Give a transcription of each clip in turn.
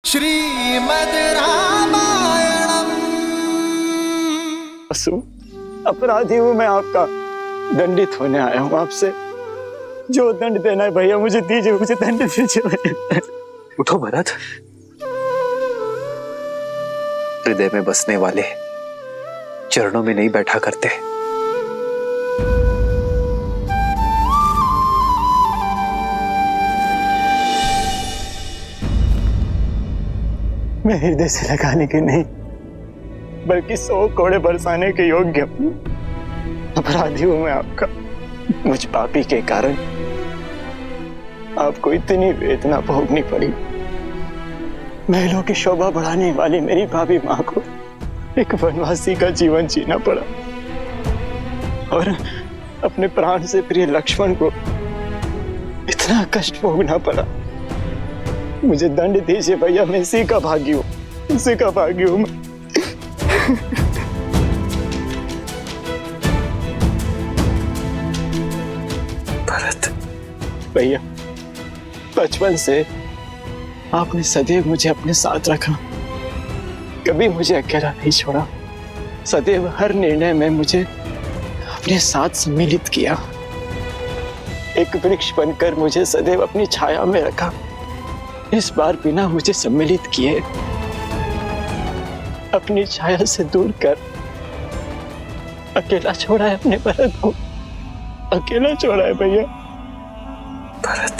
श्रीमद् रामायणम। अपराधी हूँ मैं, आपका दंडित होने आया हूँ आपसे। जो दंड देना है भैया मुझे दीजिए, मुझे दंड दीजिए। उठो भरत। हृदय में बसने वाले चरणों में नहीं बैठा करते। मैं हृदय से लगाने के नहीं बल्कि 100 कोड़े बरसाने के योग्य अपराधी हूं मैं आपका। मुझ पापी के कारण आपको इतनी वेदना भोगनी पड़ी। महलों की शोभा बढ़ाने वाली मेरी भाभी मां को एक वनवासी का जीवन जीना पड़ा और अपने प्राण से प्रिय लक्ष्मण को इतना कष्ट भोगना पड़ा। मुझे दंड दीजिए भैया, मैं इसी का भागी हूँ, इसी का भागी हूँ मैं। भरत भैया, बचपन से आपने सदैव मुझे अपने साथ रखा, कभी मुझे अकेला नहीं छोड़ा। सदैव हर निर्णय में मुझे अपने साथ सम्मिलित किया। एक वृक्ष बनकर मुझे सदैव अपनी छाया में रखा। इस बार बिना मुझे सम्मिलित किए अपनी छाया से दूर कर अकेला छोड़ा है अपने भरत को, अकेला छोड़ा है भैया। भरत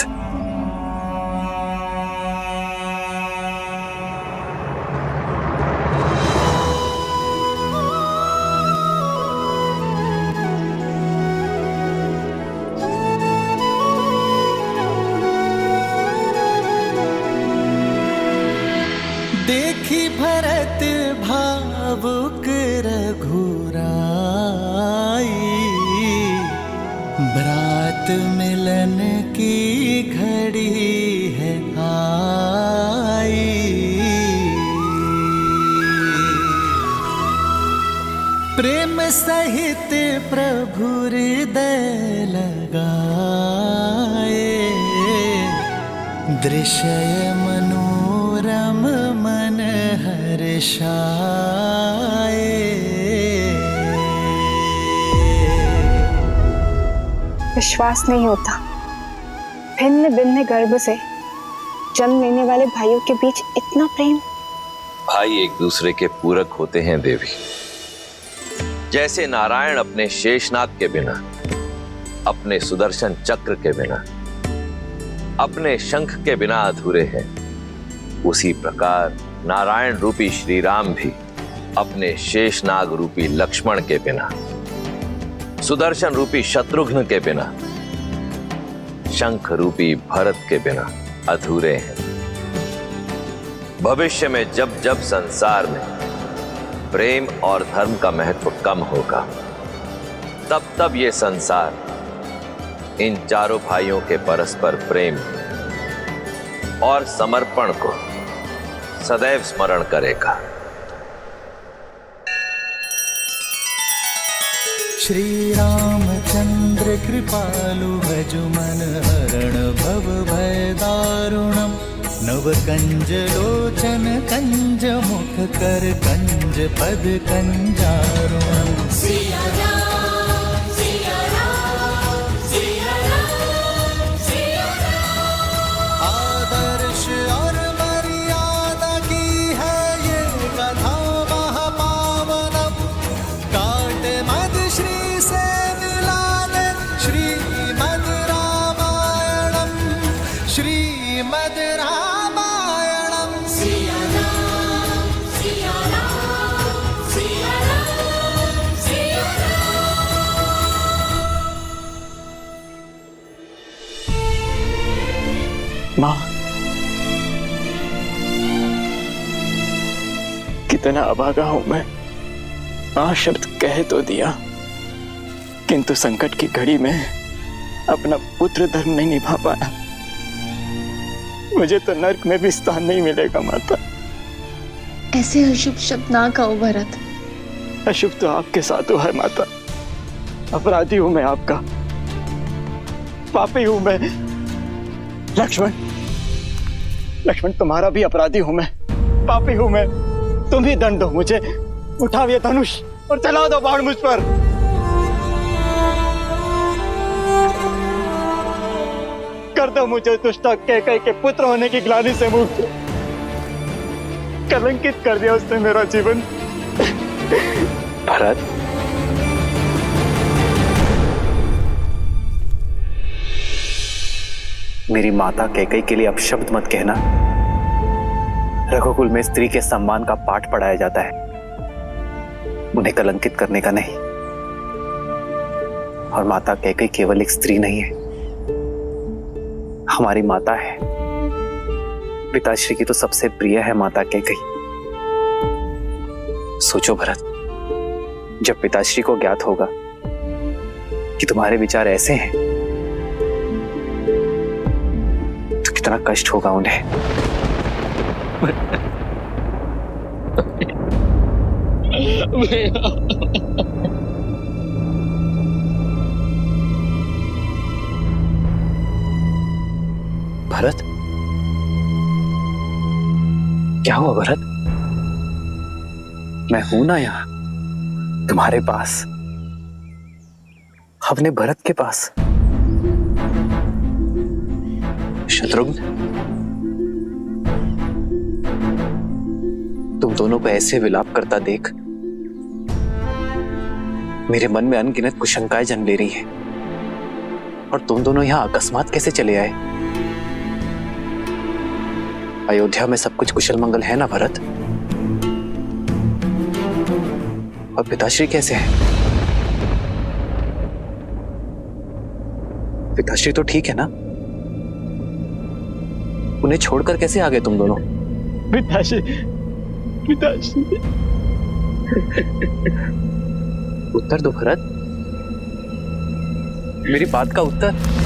देखी भरत भावुक रघुराई, ब्रात मिलन की घड़ी है आई। प्रेम सहित प्रभु हृदय लगाए, दृश्य मनोरम मन हर्षाए। विश्वास नहीं होता, भिन्न भिन्न गर्भ से जन्म लेने वाले भाइयों के बीच इतना प्रेम। भाई एक दूसरे के पूरक होते हैं देवी। जैसे नारायण अपने शेषनाग के बिना, अपने सुदर्शन चक्र के बिना, अपने शंख के बिना अधूरे हैं, उसी प्रकार नारायण रूपी श्री राम भी अपने शेषनाग रूपी लक्ष्मण के बिना, सुदर्शन रूपी शत्रुघ्न के बिना, शंख रूपी भरत के बिना अधूरे हैं। भविष्य में जब जब संसार में प्रेम और धर्म का महत्व कम होगा, तब तब ये संसार इन चारों भाइयों के परस्पर प्रेम और समर्पण को सदैव स्मरण करेगा। श्री रामचंद्र कृपालु भजु मन हरण भव भय दारुणम। नव कंज लोचन कंज मुख कर कंज पद कंजारुणम। आदर्श और मर्यादा की है ये कथा महापावनम। काट मद श्री से मिला दे श्रीमद् रामायणम, श्रीमद् रामायणम। माँ, कितना अभागा हूं मैं। मां शब्द कह तो दिया, किंतु संकट की घड़ी में अपना पुत्र धर्म नहीं निभा पाया। मुझे तो नर्क में भी स्थान नहीं मिलेगा माता। ऐसे अशुभ शब्द ना कहो भरत। अशुभ तो आपके साथ हुआ है माता। अपराधी हूं मैं आपका, पापी हूं मैं। लक्ष्मण, लक्ष्मण तुम्हारा भी अपराधी हूं मैं। पापी हूं मैं। तुम ही दंड दो मुझे। उठाओ ये धनुष और चला दो बाण मुझ पर। कर दो मुझे दुष्टा कैकई के पुत्र होने की ग्लानि से मुक्त। कलंकित कर दिया उसने मेरा जीवन। भरत, मेरी माता कैकई के लिए अपशब्द मत कहना। रघुकुल में स्त्री के सम्मान का पाठ पढ़ाया जाता है, उन्हें कलंकित करने का नहीं। और माता कैकई केवल एक स्त्री नहीं है, हमारी माता है। पिताश्री की तो सबसे प्रिय है माता कैकई। सोचो भरत, जब पिताश्री को ज्ञात होगा कि तुम्हारे विचार ऐसे हैं तो कितना कष्ट होगा उन्हें। भरत, क्या हुआ भरत? मैं हूं ना यहां तुम्हारे पास, अपने भरत के पास। शत्रुघ्न, तुम दोनों को ऐसे विलाप करता देख मेरे मन में अनगिनत कुशंकाएं जन्म ले रही हैं। और तुम दोनों यहां अकस्मात कैसे चले आए? अयोध्या में सब कुछ कुशल मंगल है ना भरत? और पिताश्री कैसे हैं? पिताश्री तो ठीक है ना? उन्हें छोड़कर कैसे आ गए तुम दोनों? पिताश्री, पिताश्री। उत्तर दो भरत, मेरी बात का उत्तर।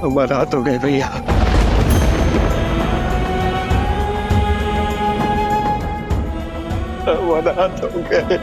हमारा हाथ हो गए भैया। हमारा हाथ हो गए।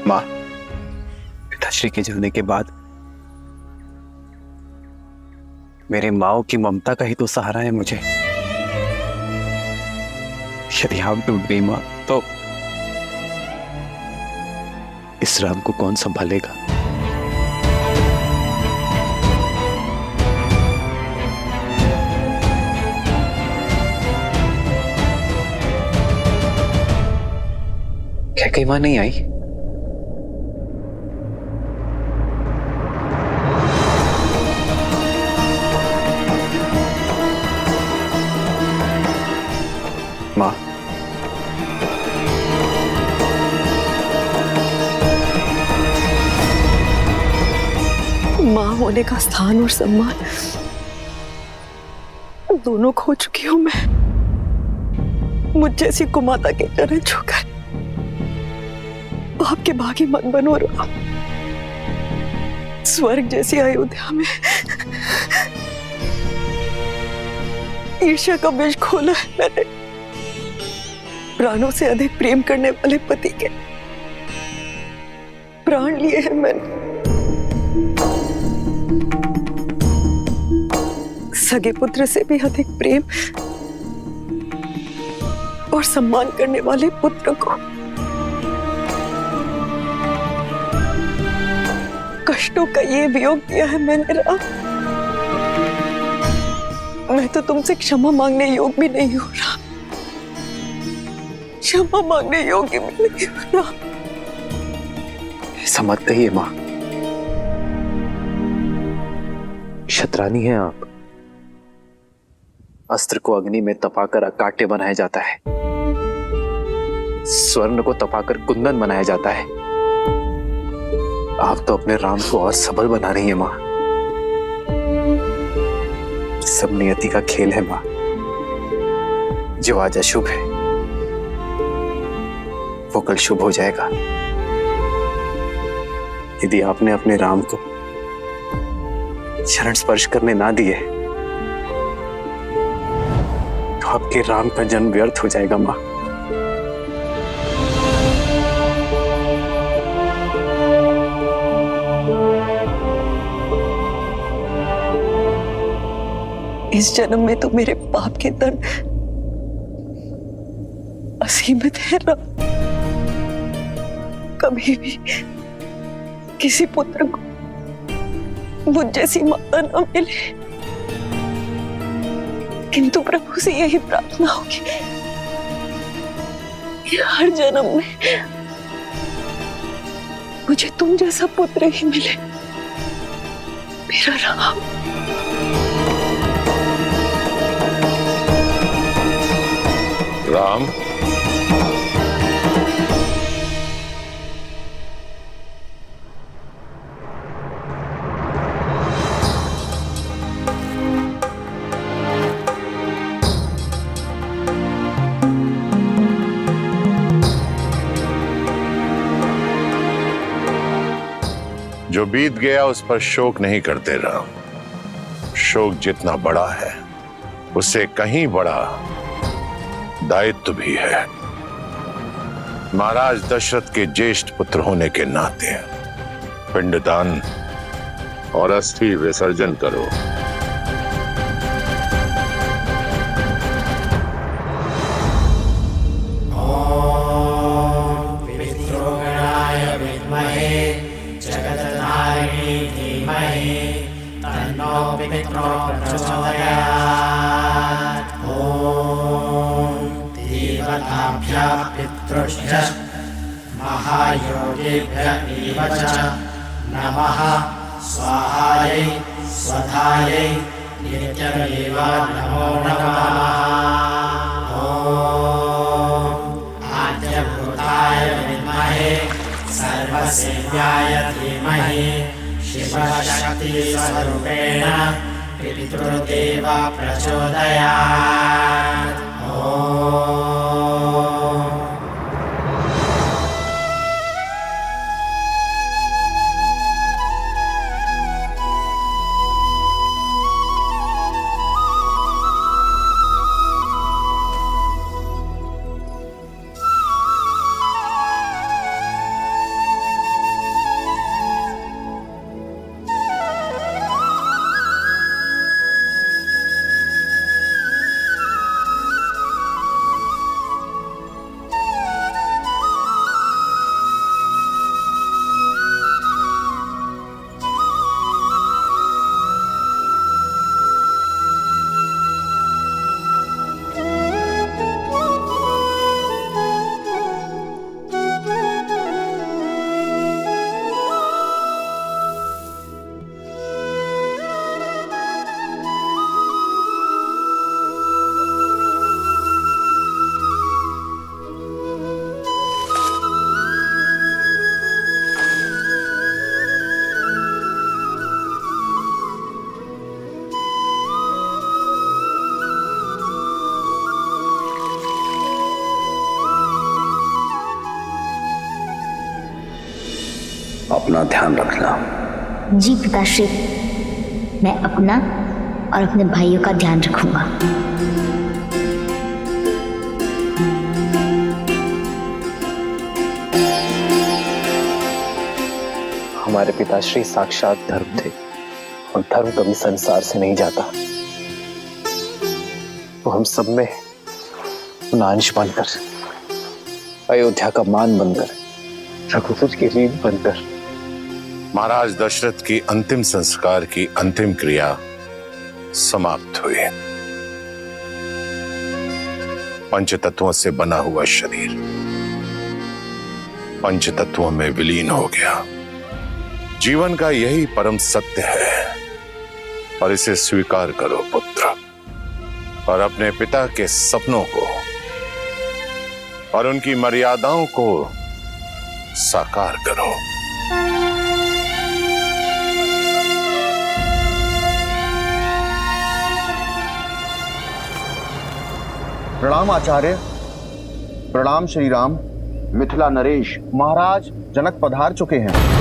मां, पिताश्री के जुड़ने के बाद मेरे माओ की ममता का ही तो सहारा है मुझे। यदि आप टूट गई मां, तो इस राम को कौन संभालेगा? कैकई मां नहीं आई? मां, मां होने का स्थान और सम्मान दोनों खो चुकी हूं मैं। मुझ जैसी कुमाता के चरण छूकर पाप के भागी मत बनो राम। स्वर्ग जैसी अयोध्या में ईर्ष्या का बीज खोला है मैंने। प्राणों से अधिक प्रेम करने वाले पति के प्राण लिए हैं मैंने। सगे पुत्र से भी अधिक प्रेम और सम्मान करने वाले पुत्र को कष्टों का ये वियोग दिया है मैंने राम। मैं तो तुमसे क्षमा मांगने योग्य भी नहीं हो रहा, क्षमा मांगने योग्य भी नहीं हो रहा। ऐसा मत कहिए मां, क्षत्रानी हैं आप। अस्त्र को अग्नि में तपाकर कांटे बनाया जाता है, स्वर्ण को तपाकर कुंदन बनाया जाता है। आप तो अपने राम को और सबल बना रही हैं मां। सब नियति का खेल है मां। जो आज अशुभ है वो कल शुभ हो जाएगा। यदि आपने अपने राम को चरण स्पर्श करने ना दिए तो आपके राम का जन्म व्यर्थ हो जाएगा मां। इस जन्म में तो मेरे पाप के दंड असीमित है राम। कभी भी किसी पुत्र को मुझ जैसी माता न मिले, किंतु प्रभु से यही प्रार्थना होगी कि हर जन्म में मुझे तुम जैसा पुत्र ही मिले, मेरा राम। राम, जो बीत गया उस पर शोक नहीं करते राम। शोक जितना बड़ा है उससे कहीं बड़ा दायित्व भी है। महाराज दशरथ के ज्येष्ठ पुत्र होने के नाते पिंडदान और अस्थि विसर्जन करो। पितृभ्य महायोगेभ्य एव च नमः। स्वाहायै स्वधायै नित्यमेव नमो नमः। ॐ आद्यभूताय विद्महे सर्वसेव्याय धीमहि शिवशक्तिस्वरूपेण पितृदेव प्रचोदयात्। अपना ध्यान रखना। जी पिताश्री, मैं अपना और अपने भाइयों का ध्यान रखूंगा। हमारे पिताश्री साक्षात धर्म थे और धर्म कभी संसार से नहीं जाता। वो हम सब में अंश बनकर, अयोध्या का मान बनकर, रघुकुल की रीत बनकर। महाराज दशरथ की अंतिम संस्कार की अंतिम क्रिया समाप्त हुई। पंचतत्वों से बना हुआ शरीर पंचतत्वों में विलीन हो गया। जीवन का यही परम सत्य है और इसे स्वीकार करो पुत्र, और अपने पिता के सपनों को और उनकी मर्यादाओं को साकार करो। प्रणाम आचार्य, प्रणाम श्री राम। मिथिला नरेश, महाराज जनक पधार चुके हैं।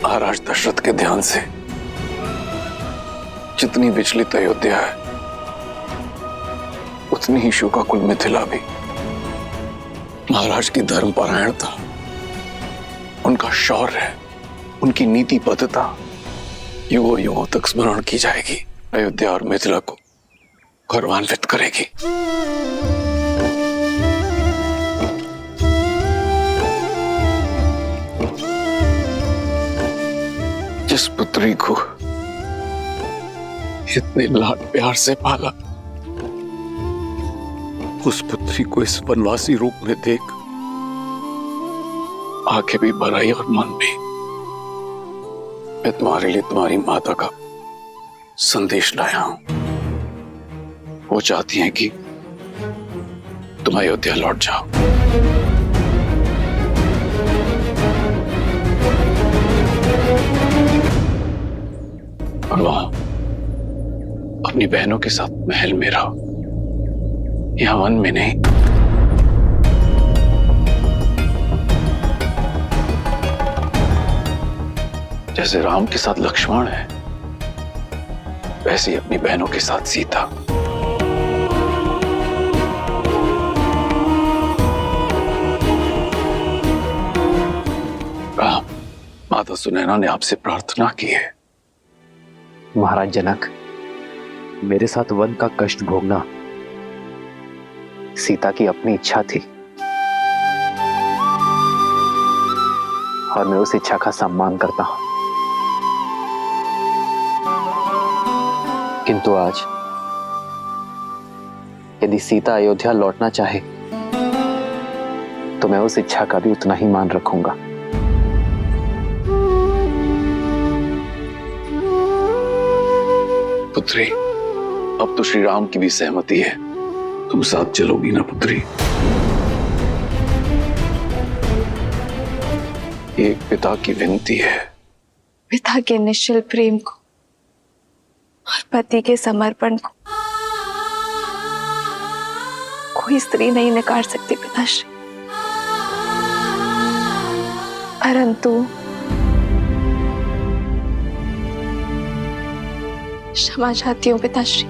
महाराज दशरथ के ध्यान से जितनी विचलित अयोध्या है, उतनी ही शोकाकुल मिथिला भी। महाराज की धर्मपरायणता, उनका शौर्य, उनकी नीतिबद्धता युगों युगों तक स्मरण की जाएगी। अयोध्या और मिथिला को गौरवान्वित करेगी। जिस पुत्री को इतने लाड प्यार से पाला, उस पुत्री को इस वनवासी रूप में देख आंखें भी भर आई और मन भी। मैं तुम्हारे लिए तुम्हारी माता का संदेश लाया हूं। वो चाहती हैं कि तुम अयोध्या लौट जाओ। और वहां अपनी बहनों के साथ महल में रहो, यहां वन में नहीं। जैसे राम के साथ लक्ष्मण है, वैसे ही अपनी बहनों के साथ सीता। राम, माता सुनैना ने आपसे प्रार्थना की है। महाराज जनक, मेरे साथ वन का कष्ट भोगना सीता की अपनी इच्छा थी और मैं उस इच्छा का सम्मान करता हूं। किंतु आज यदि सीता अयोध्या लौटना चाहे तो मैं उस इच्छा का भी उतना ही मान रखूंगा। पुत्री, अब तो श्री राम की भी सहमति है। तुम साथ चलोगी ना पुत्री? एक पिता की विनती है। पिता के निश्चल प्रेम को और पति के समर्पण को कोई स्त्री नहीं नकार सकती पिताश्री। परंतु क्षमा चाहती हूँ पिताश्री।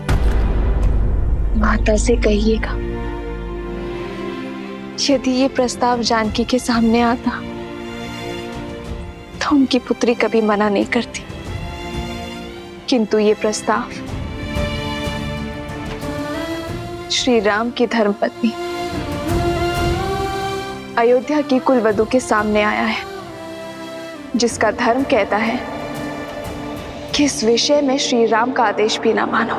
माता से कहिएगा यदि ये प्रस्ताव जानकी के सामने आता तो उनकी पुत्री कभी मना नहीं करती, किंतु ये प्रस्ताव श्री राम की धर्मपत्नी अयोध्या की कुलवधू के सामने आया है, जिसका धर्म कहता है कि इस विषय में श्री राम का आदेश भी ना मानो।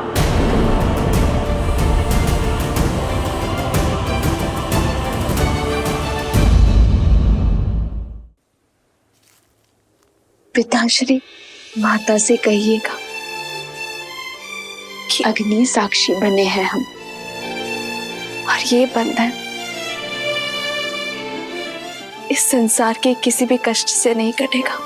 पिताश्री, माता से कहिएगा कि अग्नि साक्षी बने हैं हम, और ये बंधन इस संसार के किसी भी कष्ट से नहीं कटेगा।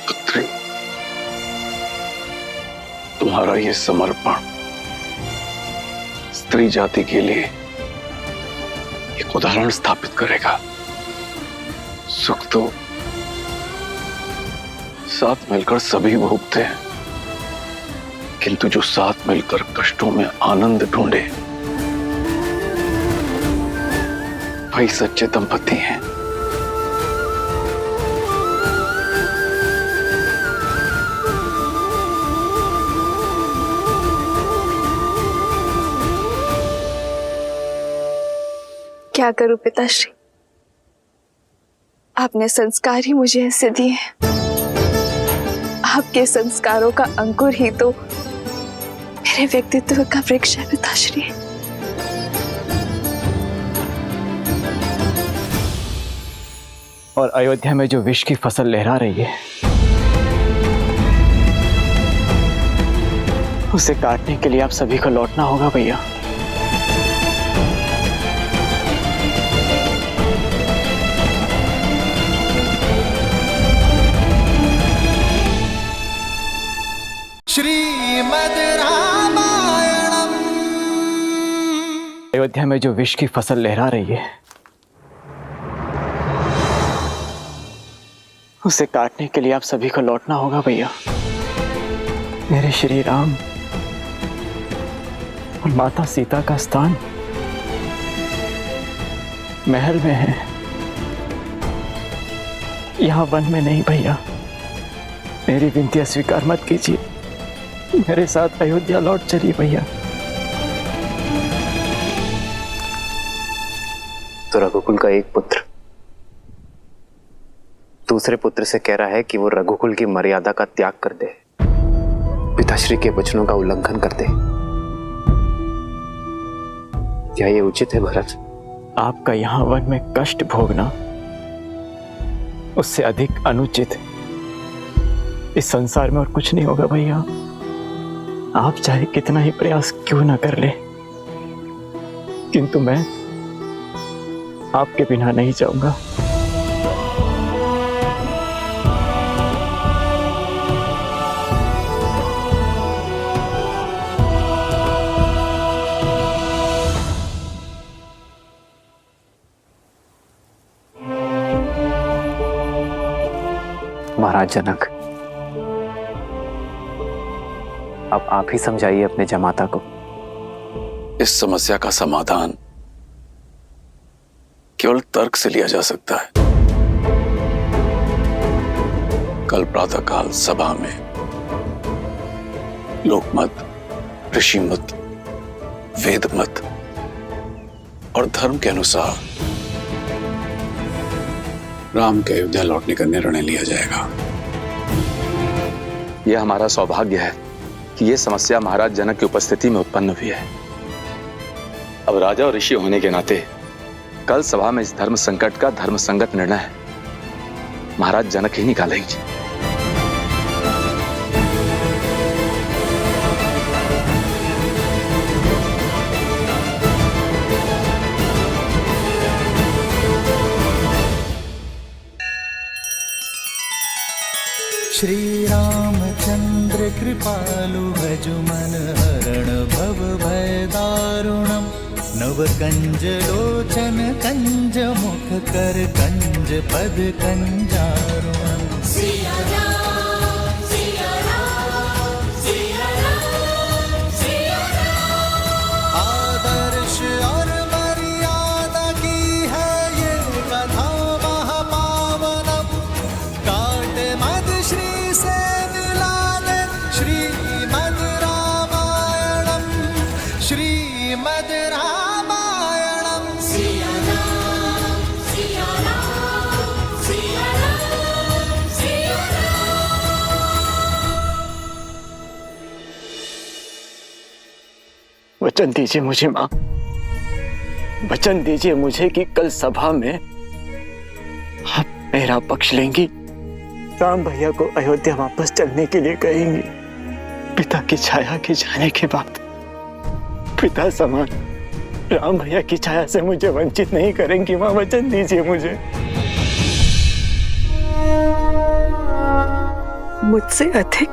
पुत्री, तुम्हारा ये समर्पण स्त्री जाति के लिए एक उदाहरण स्थापित करेगा। सुख तो साथ मिलकर सभी भोगते हैं, किंतु जो साथ मिलकर कष्टों में आनंद ढूंढे वही सच्चे दंपति हैं। क्या करूं पिताश्री, आपने संस्कार ही मुझे ऐसे दिए हैं। आपके संस्कारों का अंकुर ही तो मेरे व्यक्तित्व का वृक्ष है पिताश्री। और अयोध्या में जो विष की फसल लहरा रही है उसे काटने के लिए आप सभी को लौटना होगा भैया। श्रीमद् रामायणम्। अयोध्या में जो विष की फसल लहरा रही है उसे काटने के लिए आप सभी को लौटना होगा भैया। मेरे श्री राम और माता सीता का स्थान महल में है, यहाँ वन में नहीं भैया। मेरी विनती अस्वीकार मत कीजिए, मेरे साथ अयोध्या लौट चलिए भैया। तो रघुकुल का एक पुत्र दूसरे पुत्र से कह रहा है कि वो रघुकुल की मर्यादा का त्याग कर दे, पिताश्री के वचनों का उल्लंघन कर दे। क्या ये उचित है भरत? आपका यहाँ वन में कष्ट भोगना उससे अधिक अनुचित इस संसार में और कुछ नहीं होगा भैया। आप चाहे कितना ही प्रयास क्यों ना कर ले, किंतु मैं आपके बिना नहीं जाऊंगा। महाराज जनक, अब आप ही समझाइए अपने जमाता को। इस समस्या का समाधान केवल तर्क से लिया जा सकता है। कल प्रातःकाल सभा में लोकमत, ऋषिमत, वेदमत और धर्म के अनुसार राम के अयोध्या लौटने का निर्णय लिया जाएगा। यह हमारा सौभाग्य है कि यह समस्या महाराज जनक की उपस्थिति में उत्पन्न हुई है। अब राजा और ऋषि होने के नाते कल सभा में इस धर्म संकट का धर्म संगत निर्णय महाराज जनक ही निकालेंगे। श्री रामचंद्र कृपालु भज मन हरण भव भय दारुणम् नव कंज लोचन कंज मुख कर कंज पद कंजारो सिया राम सिया राम सिया राम सिया राम। आदर्श और मर्यादा की है ये कथा महापावनम काट मद श्री से मिला दे श्रीमद् रामायणम श्रीमद् रामायणम। सिया राम सिया राम सिया राम सिया वचन दीजिए मुझे माँ, वचन दीजिए मुझे कि कल सभा में आप मेरा पक्ष लेंगी, राम भैया को अयोध्या वापस चलने के लिए कहेंगी। पिता की छाया के जाने के बाद पिता समान राम भैया की छाया से मुझे वंचित नहीं करेंगी माँ, वचन दीजिए मुझे। मुझसे अधिक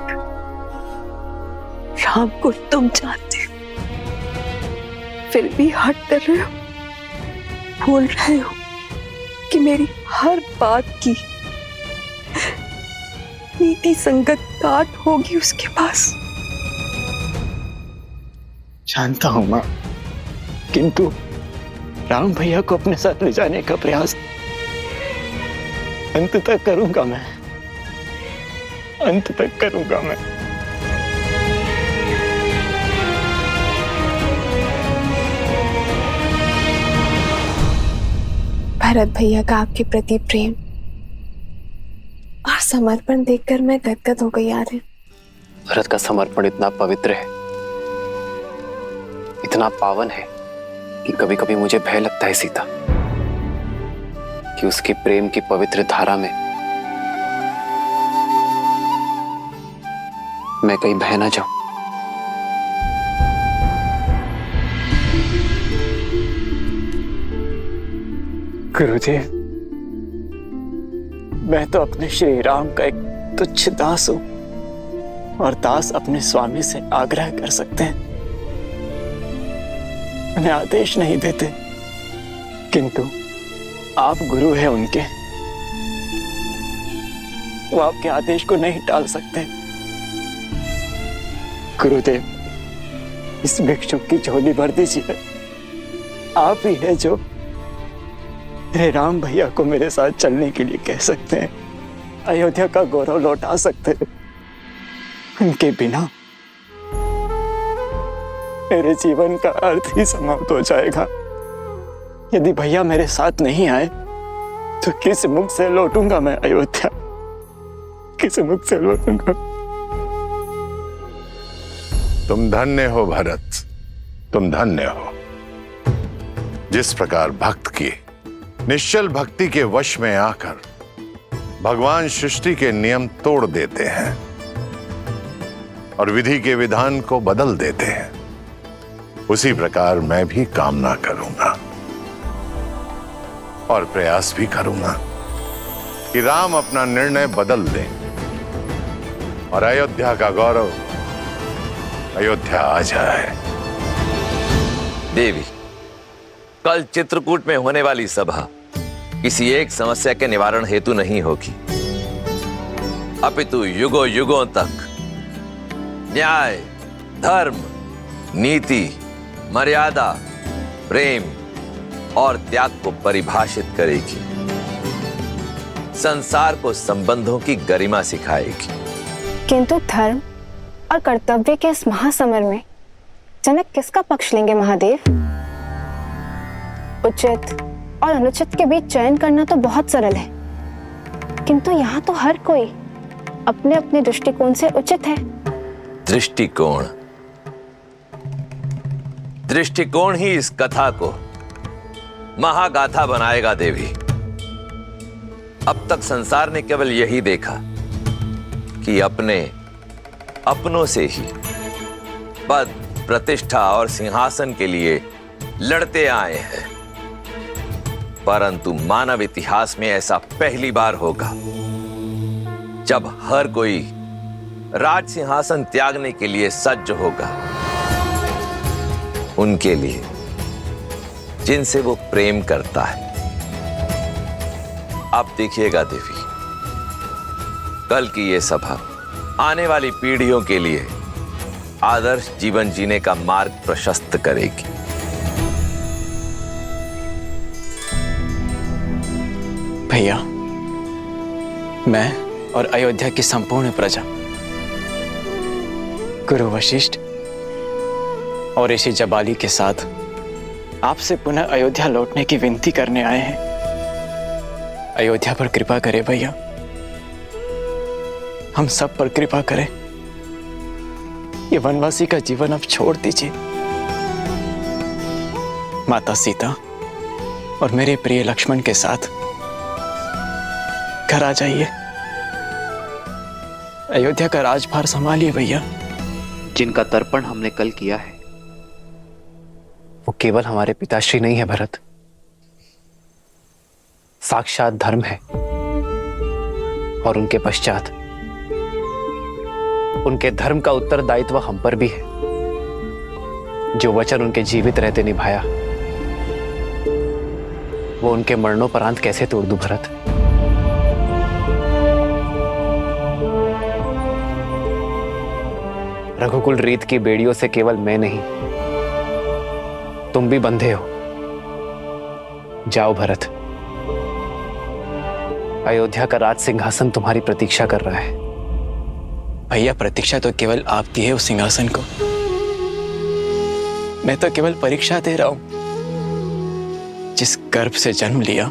राम को तुम जानते हो, फिर भी हट कर रहे हो, बोल रहे हो कि मेरी हर बात की नीति संगत काट होगी उसके पास। जानता हूं माँ, किंतु राम भैया को अपने साथ ले जाने का प्रयास अंत तक करूंगा मैं, अंत तक करूंगा मैं। भरत भैया का आपके प्रति प्रेम और समर्पण देखकर मैं गदगद हो गई आर्यन। भरत का समर्पण इतना पवित्र है, इतना पावन है कि कभी कभी मुझे भय लगता है सीता, कि उसके प्रेम की पवित्र धारा में मैं कहीं बह ना जाऊं। गुरुदेव, मैं तो अपने श्री राम का एक तुच्छ दास हूं, और दास अपने स्वामी से आग्रह कर सकते हैं, उन्हें आदेश नहीं देते, किंतु आप गुरु हैं उनके, वो आपके आदेश को नहीं टाल सकते। गुरुदेव, इस भिक्षुक की झोली भर दीजिए, आप ही है जो मेरे राम भैया को मेरे साथ चलने के लिए कह सकते हैं, अयोध्या का गौरव लौटा सकते हैं। उनके बिना मेरे जीवन का अर्थ ही समाप्त हो जाएगा। यदि भैया मेरे साथ नहीं आए तो किस मुख से लौटूंगा मैं अयोध्या, किस मुख से लौटूंगा? तुम धन्य हो भरत, तुम धन्य हो, जिस प्रकार भक्त की निश्चल भक्ति के वश में आकर भगवान सृष्टि के नियम तोड़ देते हैं और विधि के विधान को बदल देते हैं, उसी प्रकार मैं भी कामना करूंगा और प्रयास भी करूंगा कि राम अपना निर्णय बदल दें और अयोध्या का गौरव अयोध्या आ जाए। देवी, कल चित्रकूट में होने वाली सभा किसी एक समस्या के निवारण हेतु नहीं होगी, अपितु युगों युगों तक न्याय, धर्म, नीति, मर्यादा, प्रेम और त्याग को परिभाषित करेगी, संसार को संबंधों की गरिमा सिखाएगी। किंतु धर्म और कर्तव्य के इस महासमर में जनक किसका पक्ष लेंगे महादेव? उचित और अनुचित के बीच चयन करना तो बहुत सरल है, किंतु यहाँ तो हर कोई अपने अपने दृष्टिकोण से उचित है। दृष्टिकोण, दृष्टिकोण ही इस कथा को महागाथा बनाएगा देवी। अब तक संसार ने केवल यही देखा कि अपनों से ही पद, प्रतिष्ठा और सिंहासन के लिए लड़ते आए हैं, परंतु मानव इतिहास में ऐसा पहली बार होगा जब हर कोई राज सिंहासन त्यागने के लिए सज्ज होगा। उनके लिए जिनसे वो प्रेम करता है। अब देखिएगा देवी, कल की ये सभा आने वाली पीढ़ियों के लिए आदर्श जीवन जीने का मार्ग प्रशस्त करेगी। भैया, मैं और अयोध्या की संपूर्ण प्रजा गुरु वशिष्ठ और ऋषि जबाली के साथ आपसे पुनः अयोध्या लौटने की विनती करने आए हैं। अयोध्या पर कृपा करें भैया, हम सब पर कृपा करें। ये वनवासी का जीवन अब छोड़ दीजिए। माता सीता और मेरे प्रिय लक्ष्मण के साथ घर आ जाइए। अयोध्या का राजभार संभालिए भैया। जिनका तर्पण हमने कल किया है वो केवल हमारे पिताश्री नहीं है भरत, साक्षात धर्म है। और उनके पश्चात उनके धर्म का उत्तरदायित्व हम पर भी है। जो वचन उनके जीवित रहते निभाया वो उनके मरणोपरांत कैसे तोड़ दूं भरत? रघुकुल रीत की बेड़ियों से केवल मैं नहीं, तुम भी बंधे हो। जाओ भरत, अयोध्या का राज सिंहासन तुम्हारी प्रतीक्षा कर रहा है। भैया, प्रतीक्षा तो केवल आपकी है उस सिंहासन को। मैं तो केवल परीक्षा दे रहा हूं। जिस गर्भ से जन्म लिया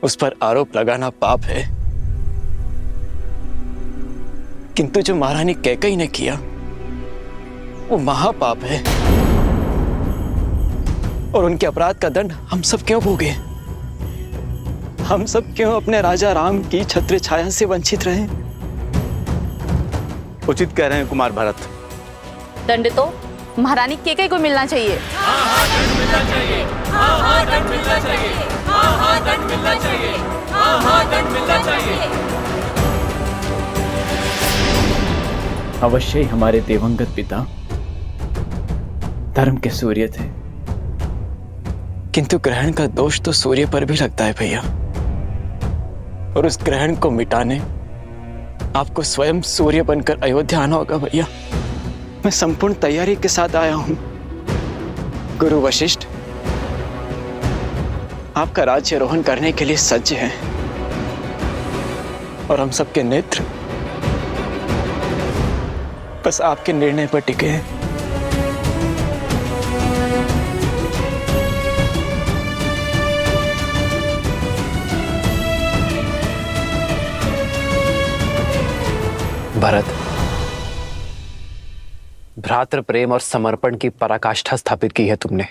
उस पर आरोप लगाना पाप है, किंतु जो महारानी कैकेयी ने किया वो महापाप है। और उनके अपराध का दंड हम सब क्यों भोगे? हम सब क्यों अपने राजा राम की छत्र छाया से वंचित रहे? उचित कह रहे हैं कुमार भरत। दंड तो महारानी कैकेयी को मिलना चाहिए। दंड मिलना चाहिए। दंड मिलना चाहिए। दंड मिलना चाहिए। दंड मिलना चाहिए। अवश्य ही हमारे दिवंगत पिता धर्म के सूर्य थे, किंतु ग्रहण का दोष तो सूर्य पर भी लगता है भैया। और उस ग्रहण को मिटाने आपको स्वयं सूर्य बनकर अयोध्या आना होगा भैया। मैं संपूर्ण तैयारी के साथ आया हूं। गुरु वशिष्ठ आपका राज्यारोहण करने के लिए सज्ज हैं और हम सबके नेत्र बस आपके निर्णय पर टिके हैं। भरत, भ्रातृ प्रेम और समर्पण की पराकाष्ठा स्थापित की है तुमने,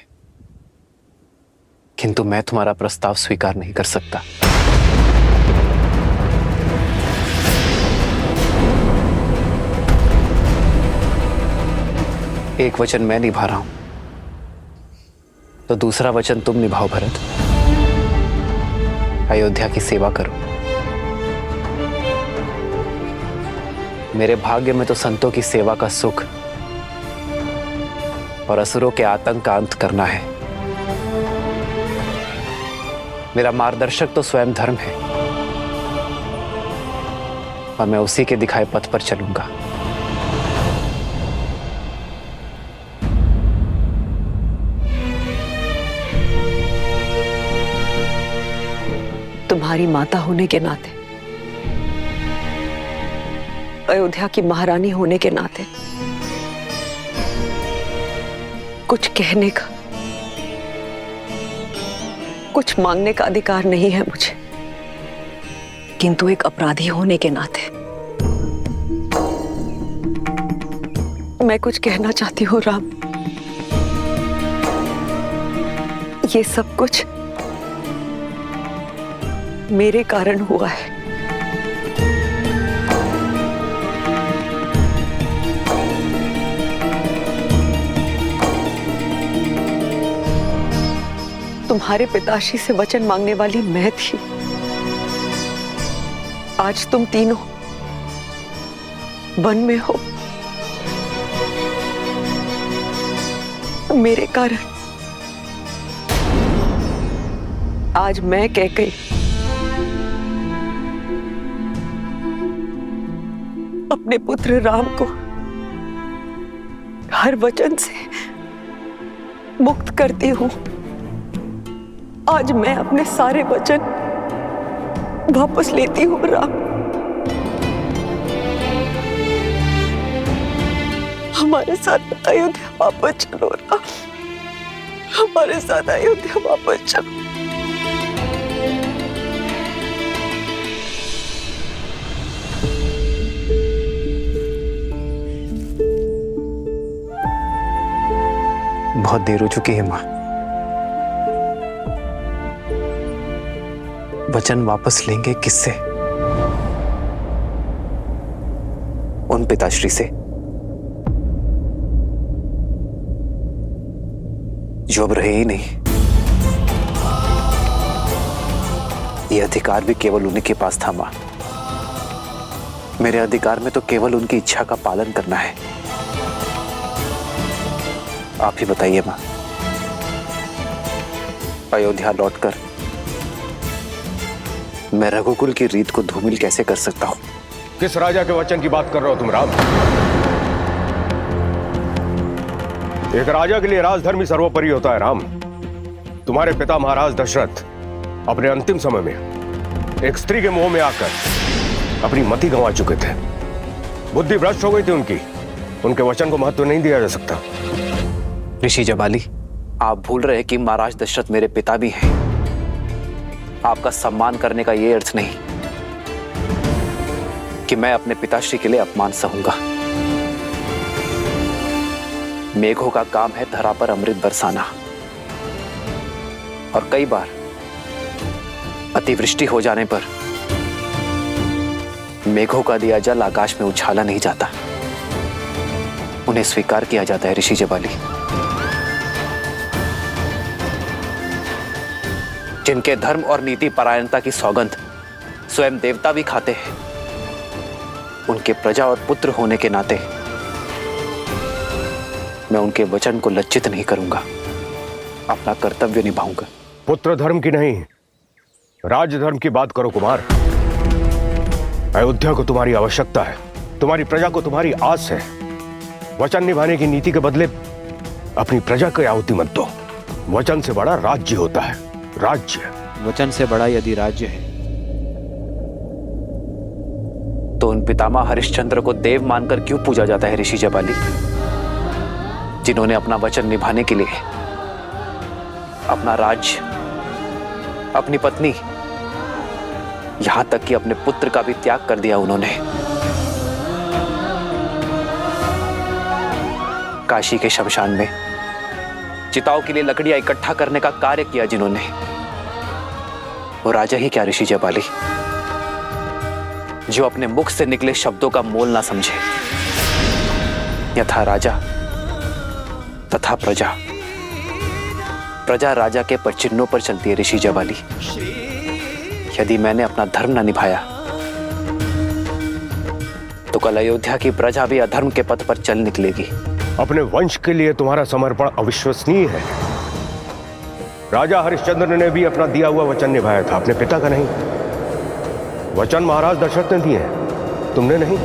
किंतु मैं तुम्हारा प्रस्ताव स्वीकार नहीं कर सकता। एक वचन मैं निभा रहा हूं तो दूसरा वचन तुम निभाओ भरत। अयोध्या की सेवा करो। मेरे भाग्य में तो संतों की सेवा का सुख और असुरों के आतंक का अंत करना है। मेरा मार्गदर्शक तो स्वयं धर्म है और मैं उसी के दिखाए पथ पर चलूंगा। तुम्हारी माता होने के नाते, अयोध्या की महारानी होने के नाते कुछ कहने का, कुछ मांगने का अधिकार नहीं है मुझे, किंतु एक अपराधी होने के नाते मैं कुछ कहना चाहती हूँ। राम, ये सब कुछ मेरे कारण हुआ है। तुम्हारे पिताश्री से वचन मांगने वाली मैं थी। आज तुम तीनों वन में हो, मेरे कारण आज मैं कह गई अपने पुत्र राम को हर वचन से मुक्त करती हूँ। आज मैं अपने सारे वचन वापस लेती हूँ राम। हमारे साथ अयोध्या वापस चलो राम, हमारे साथ अयोध्या वापस चलो। बहुत देर हो चुकी है माँ, वचन वापस लेंगे किससे? उन पिताश्री से जो अब रहे ही नहीं। ये अधिकार भी केवल उन्हीं के पास था माँ। मेरे अधिकार में तो केवल उनकी इच्छा का पालन करना है। आप ही बताइए माँ, अयोध्या लौटकर मैं रघुकुल की रीत को धूमिल कैसे कर सकता हूं? किस राजा के वचन की बात कर रहे हो तुम राम? एक राजा के लिए राजधर्म ही सर्वोपरि होता है राम। तुम्हारे पिता महाराज दशरथ अपने अंतिम समय में एक स्त्री के मोह में आकर अपनी मति गंवा चुके थे। बुद्धि भ्रष्ट हो गई थी उनकी। उनके वचन को महत्व नहीं दिया जा सकता। ऋषि जबाली, आप भूल रहे कि महाराज दशरथ मेरे पिता भी हैं। आपका सम्मान करने का यह अर्थ नहीं कि मैं अपने पिताश्री के लिए अपमान सहूंगा। मेघों का काम है धरा पर अमृत बरसाना, और कई बार अतिवृष्टि हो जाने पर मेघों का दिया जल आकाश में उछाला नहीं जाता, उन्हें स्वीकार किया जाता है ऋषि जबाली। जिनके धर्म और नीति परायणता की सौगंध स्वयं देवता भी खाते हैं, उनके प्रजा और पुत्र होने के नाते मैं उनके वचन को लज्जित नहीं करूंगा, अपना कर्तव्य निभाऊंगा। पुत्र धर्म की नहीं, राज धर्म की बात करो कुमार। अयोध्या को तुम्हारी आवश्यकता है, तुम्हारी प्रजा को तुम्हारी आस है। वचन निभाने की नीति के बदले अपनी प्रजा को आहुति मत दो। वचन से बड़ा राज्य होता है। राज्य, वचन से बड़ा यदि राज्य है तो उन पितामह हरिश्चंद्र को देव मानकर क्यों पूजा जाता है ऋषि जबाली, जिन्होंने अपना वचन निभाने के लिए अपना राज्य, अपनी पत्नी, यहां तक कि अपने पुत्र का भी त्याग कर दिया। उन्होंने काशी के शमशान में चिताओं के लिए लकड़ियां इकट्ठा करने का कार्य किया जिन्होंने, वो राजा ही क्या ऋषि जबाली, जो अपने मुख से निकले शब्दों का मोल ना समझे। यथा राजा तथा प्रजा, प्रजा राजा के पदचिन्हों पर चलती है ऋषि जबाली। यदि मैंने अपना धर्म ना निभाया तो कल अयोध्या की प्रजा भी अधर्म के पथ पर चल निकलेगी। अपने वंश के लिए तुम्हारा समर्पण अविश्वसनीय है। राजा हरिश्चंद्र ने भी अपना दिया हुआ वचन निभाया था, अपने पिता का नहीं। वचन महाराज दशरथ ने दिए हैं, तुमने नहीं।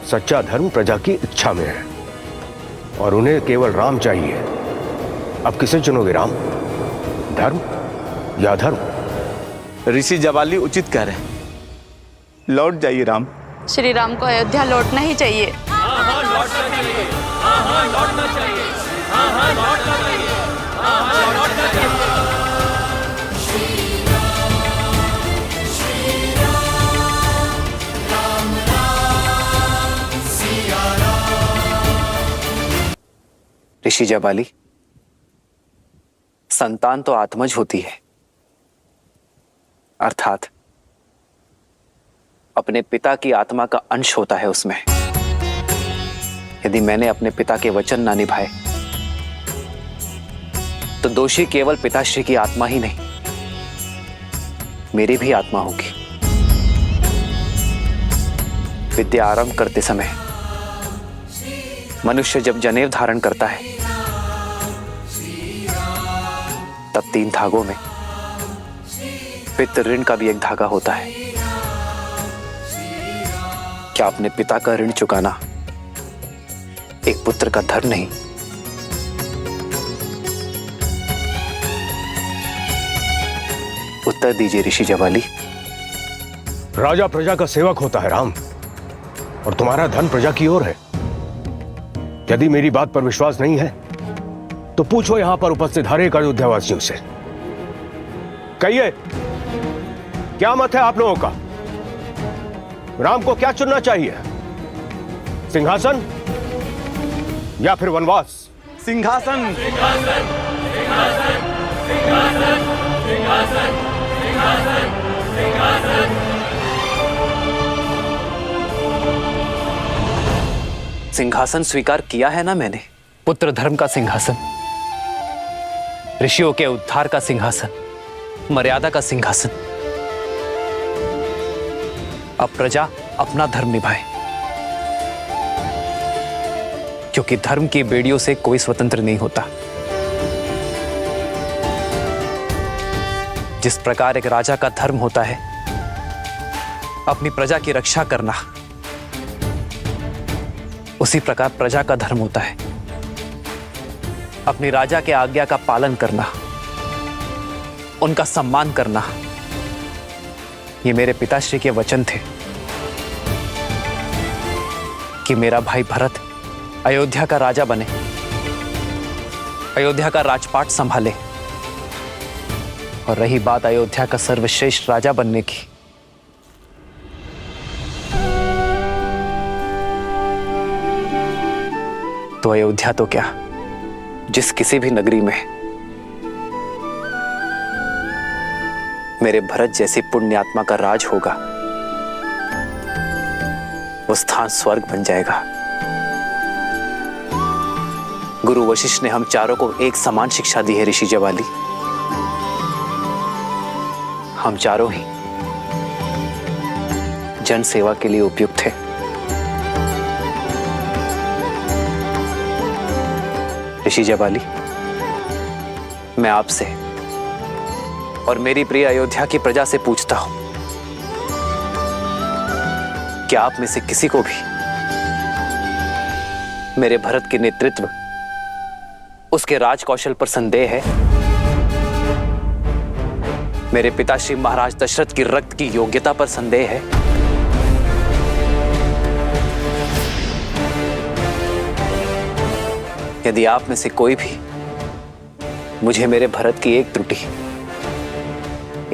सच्चा धर्म प्रजा की इच्छा में है और उन्हें केवल राम चाहिए। अब किसे चुनोगे, राम, धर्म या धर्म? ऋषि जबाली उचित कह रहे हैं, लौट जाइए राम। श्री राम को अयोध्या लौटना ही चाहिए। हाँ लौटना चाहिए, हाँ लौटना चाहिए, हाँ लौटना चाहिए, हाँ लौटना चाहिए। ऋषि जबाली, संतान तो आत्मज होती है, अर्थात अपने पिता की आत्मा का अंश होता है उसमें। यदि मैंने अपने पिता के वचन ना निभाए तो दोषी केवल पिताश्री की आत्मा ही नहीं, मेरी भी आत्मा होगी। विद्या आरंभ करते समय मनुष्य जब जनेऊ धारण करता है तब 3 धागों में पितृ ऋण का भी एक धागा होता है। क्या अपने पिता का ऋण चुकाना एक पुत्र का धर्म नहीं? उत्तर दीजिए ऋषि जवाली। राजा प्रजा का सेवक होता है राम, और तुम्हारा धन प्रजा की ओर है। यदि मेरी बात पर विश्वास नहीं है तो पूछो यहां पर उपस्थित हर एक अयोध्यावासियों से। कहिए, क्या मत है आप लोगों का? राम को क्या चुनना चाहिए, सिंहासन या फिर वनवास? सिंहासन। सिंहासन, सिंहासन, सिंहासन, सिंहासन, सिंहासन, सिंहासन। सिंहासन स्वीकार किया है ना मैंने, पुत्र धर्म का सिंहासन, ऋषियों के उद्धार का सिंहासन, मर्यादा का सिंहासन। अब प्रजा अपना धर्म निभाए, क्योंकि धर्म की बेड़ियों से कोई स्वतंत्र नहीं होता। जिस प्रकार एक राजा का धर्म होता है अपनी प्रजा की रक्षा करना, उसी प्रकार प्रजा का धर्म होता है अपनी राजा के आज्ञा का पालन करना, उनका सम्मान करना। ये मेरे पिताश्री के वचन थे कि मेरा भाई भरत अयोध्या का राजा बने, अयोध्या का राजपाट संभाले। और रही बात अयोध्या का सर्वश्रेष्ठ राजा बनने की, तो अयोध्या तो क्या, जिस किसी भी नगरी में मेरे भरत जैसी पुण्यात्मा का राज होगा, वो स्थान स्वर्ग बन जाएगा। गुरु वशिष्ठ ने हम चारों को एक समान शिक्षा दी है ऋषि जवाली। हम चारों ही जन सेवा के लिए उपयुक्त हैं। ऋषि जवाली, मैं आपसे और मेरी प्रिय अयोध्या की प्रजा से पूछता हूं, क्या आप में से किसी को भी मेरे भरत के नेतृत्व, उसके राज कौशल पर संदेह है? मेरे पिताश्री महाराज दशरथ की रक्त की योग्यता पर संदेह है? यदि आप में से कोई भी मुझे मेरे भरत की एक त्रुटि,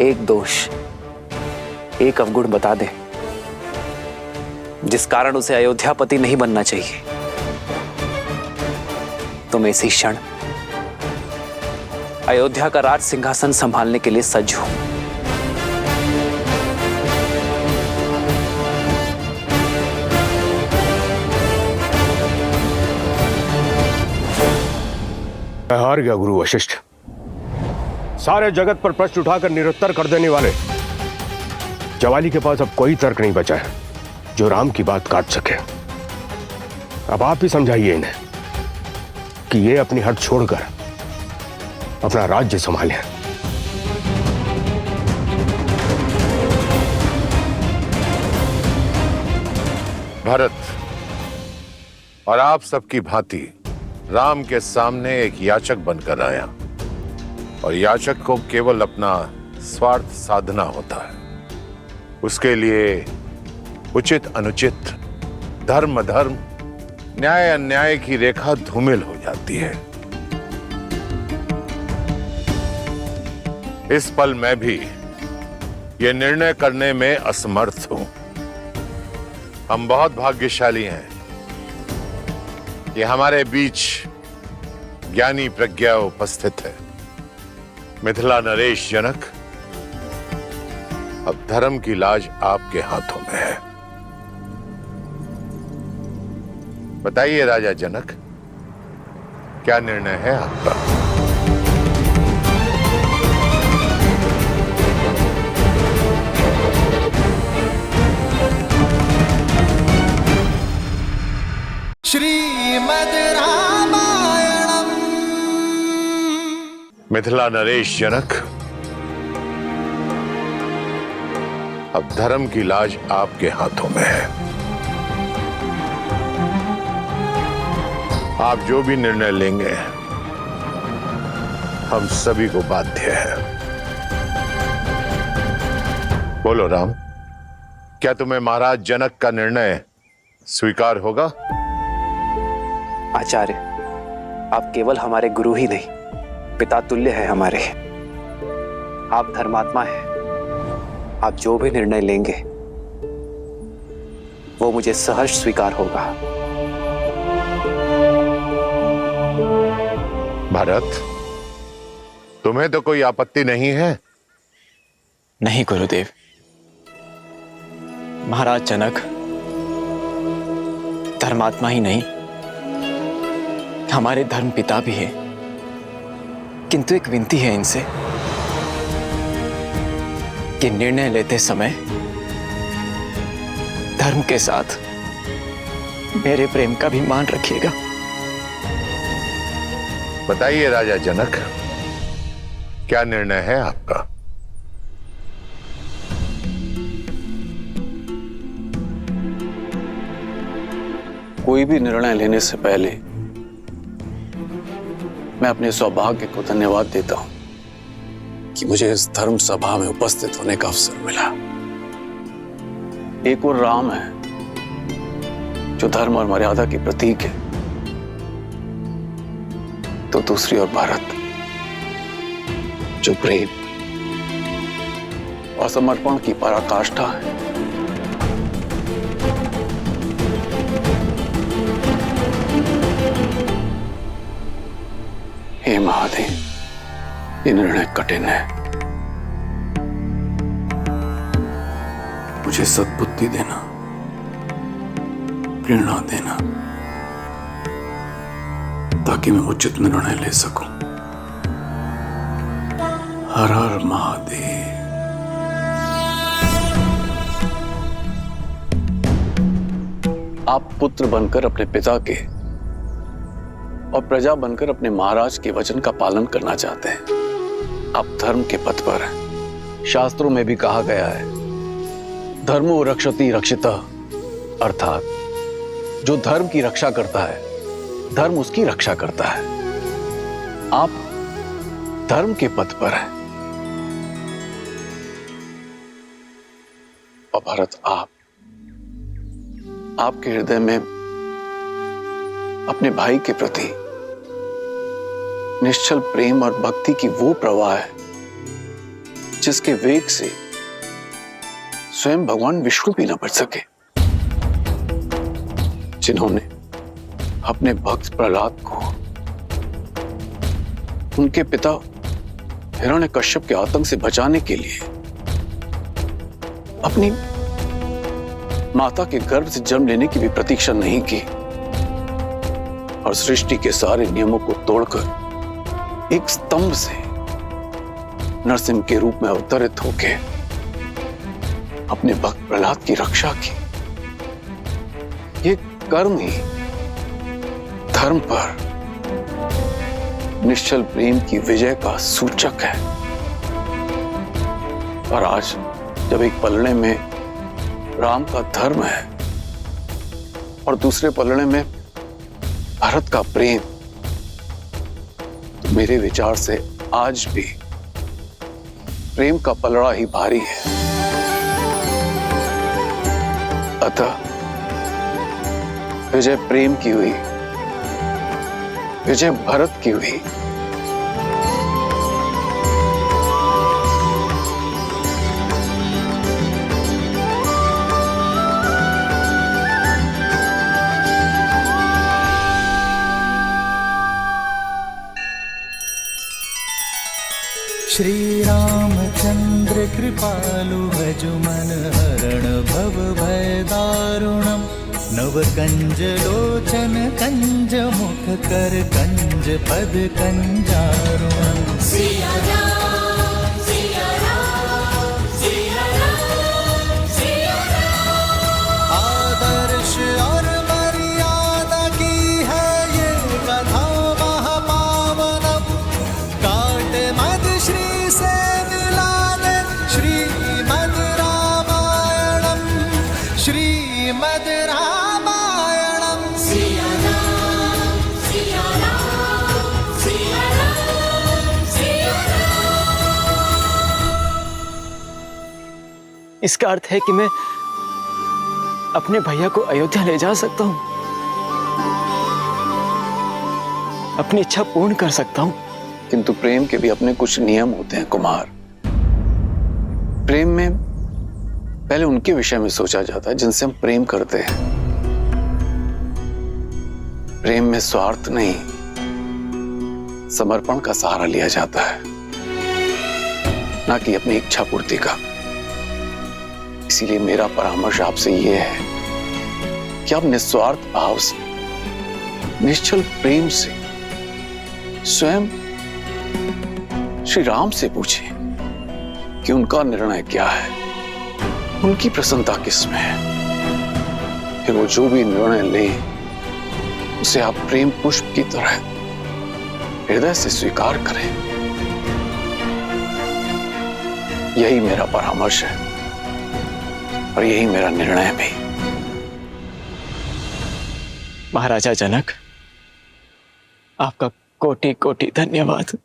एक दोष, एक अवगुण बता दे जिस कारण उसे अयोध्यापति नहीं बनना चाहिए, तो मैं इसी क्षण अयोध्या का राज सिंहासन संभालने के लिए सज्ज हूं। मैं हार गया गुरु वशिष्ठ। सारे जगत पर प्रश्न उठाकर निरुत्तर कर देने वाले जवाली के पास अब कोई तर्क नहीं बचा है जो राम की बात काट सके। अब आप ही समझाइए इन्हें कि ये अपनी हट छोड़कर अपना राज्य संभालें। भरत और आप सबकी भांति राम के सामने एक याचक बनकर आया, और याचक को केवल अपना स्वार्थ साधना होता है। उसके लिए उचित अनुचित, धर्म अधर्म, न्याय अन्याय की रेखा धूमिल हो जाती है। इस पल मैं भी ये निर्णय करने में असमर्थ हूं। हम बहुत भाग्यशाली हैं कि हमारे बीच ज्ञानी प्रज्ञा उपस्थित है। मिथिला नरेश जनक, अब धर्म की लाज आपके हाथों में है। बताइए राजा जनक, क्या निर्णय है आपका? श्रीमद् रामायणम। मिथिला नरेश जनक, अब धर्म की लाज आपके हाथों में है। आप जो भी निर्णय लेंगे हम सभी को बाध्य है। बोलो राम, क्या तुम्हें महाराज जनक का निर्णय स्वीकार होगा? आचार्य, आप केवल हमारे गुरु ही नहीं, पिता तुल्य है हमारे। आप धर्मात्मा हैं। आप जो भी निर्णय लेंगे वो मुझे सहर्ष स्वीकार होगा। भरत, तुम्हें तो कोई आपत्ति नहीं है? नहीं गुरुदेव। महाराज जनक धर्मात्मा ही नहीं, हमारे धर्म पिता भी हैं। किंतु एक विनती है इनसे कि निर्णय लेते समय धर्म के साथ मेरे प्रेम का भी मान रखिएगा। बताइए राजा जनक, क्या निर्णय है आपका? कोई भी निर्णय लेने से पहले मैं अपने सौभाग्य को धन्यवाद देता हूं कि मुझे इस धर्म सभा में उपस्थित होने का अवसर मिला। एक और राम है जो धर्म और मर्यादा की प्रतीक है, तो दूसरी ओर भारत जो प्रेम और समर्पण की पराकाष्ठा है। हे महादेव, ये निर्णय कठिन है। मुझे सद्बुद्धि देना, प्रेरणा देना, ताकि मैं उचित निर्णय ले सकूं। हर हर महादेव। आप पुत्र बनकर अपने पिता के और प्रजा बनकर अपने महाराज के वचन का पालन करना चाहते हैं। आप धर्म के पथ पर हैं। शास्त्रों में भी कहा गया है, धर्मो रक्षति रक्षितः, अर्थात जो धर्म की रक्षा करता है धर्म उसकी रक्षा करता है। आप धर्म के पथ पर हैं। और भरत, आपके हृदय में अपने भाई के प्रति निश्चल प्रेम और भक्ति की वो प्रवाह है जिसके वेग से स्वयं भगवान विष्णु भी न बच सके, जिन्होंने अपने भक्त प्रहलाद को उनके पिता हिरण्यकश्यप के आतंक से बचाने के लिए अपनी माता के गर्भ से जन्म लेने की भी प्रतीक्षा नहीं की और सृष्टि के सारे नियमों को तोड़कर एक स्तंभ से नरसिंह के रूप में अवतरित होकर अपने भक्त प्रहलाद की रक्षा की। ये कर्म ही धर्म पर निश्चल प्रेम की विजय का सूचक है। और आज जब एक पलड़े में राम का धर्म है और दूसरे पलड़े में भरत का प्रेम, तो मेरे विचार से आज भी प्रेम का पलड़ा ही भारी है। अतः विजय प्रेम की हुई, विजय भरत की हुई। श्री रामचंद्र कृपालु भजु मन हरण भव भय दारुणम नव कंज लोचन कंज मुख कर कंज पद कंजारुणम। सिया राम सिया राम सिया राम सिया राम। आदर्श और मर्यादा की है ये कथा महापावनम। काट मद श्री से मिला दे श्रीमद रामायणम। इसका अर्थ है कि मैं अपने भैया को अयोध्या ले जा सकता हूँ, अपनी इच्छा पूर्ण कर सकता हूँ। किंतु प्रेम के भी अपने कुछ नियम होते हैं कुमार। प्रेम में पहले उनके विषय में सोचा जाता है जिनसे हम प्रेम करते हैं। प्रेम में स्वार्थ नहीं, समर्पण का सहारा लिया जाता है, ना कि अपनी इच्छा पूर्ति का। इसीलिए मेरा परामर्श आपसे यह है कि आप निस्वार्थ भाव से, निश्चल प्रेम से स्वयं श्री राम से पूछें कि उनका निर्णय क्या है, उनकी प्रसन्नता किसमें है। फिर वो जो भी निर्णय लें उसे आप प्रेम पुष्प की तरह हृदय से स्वीकार करें। यही मेरा परामर्श है और यही मेरा निर्णय भी। महाराजा जनक, आपका कोटि कोटि धन्यवाद।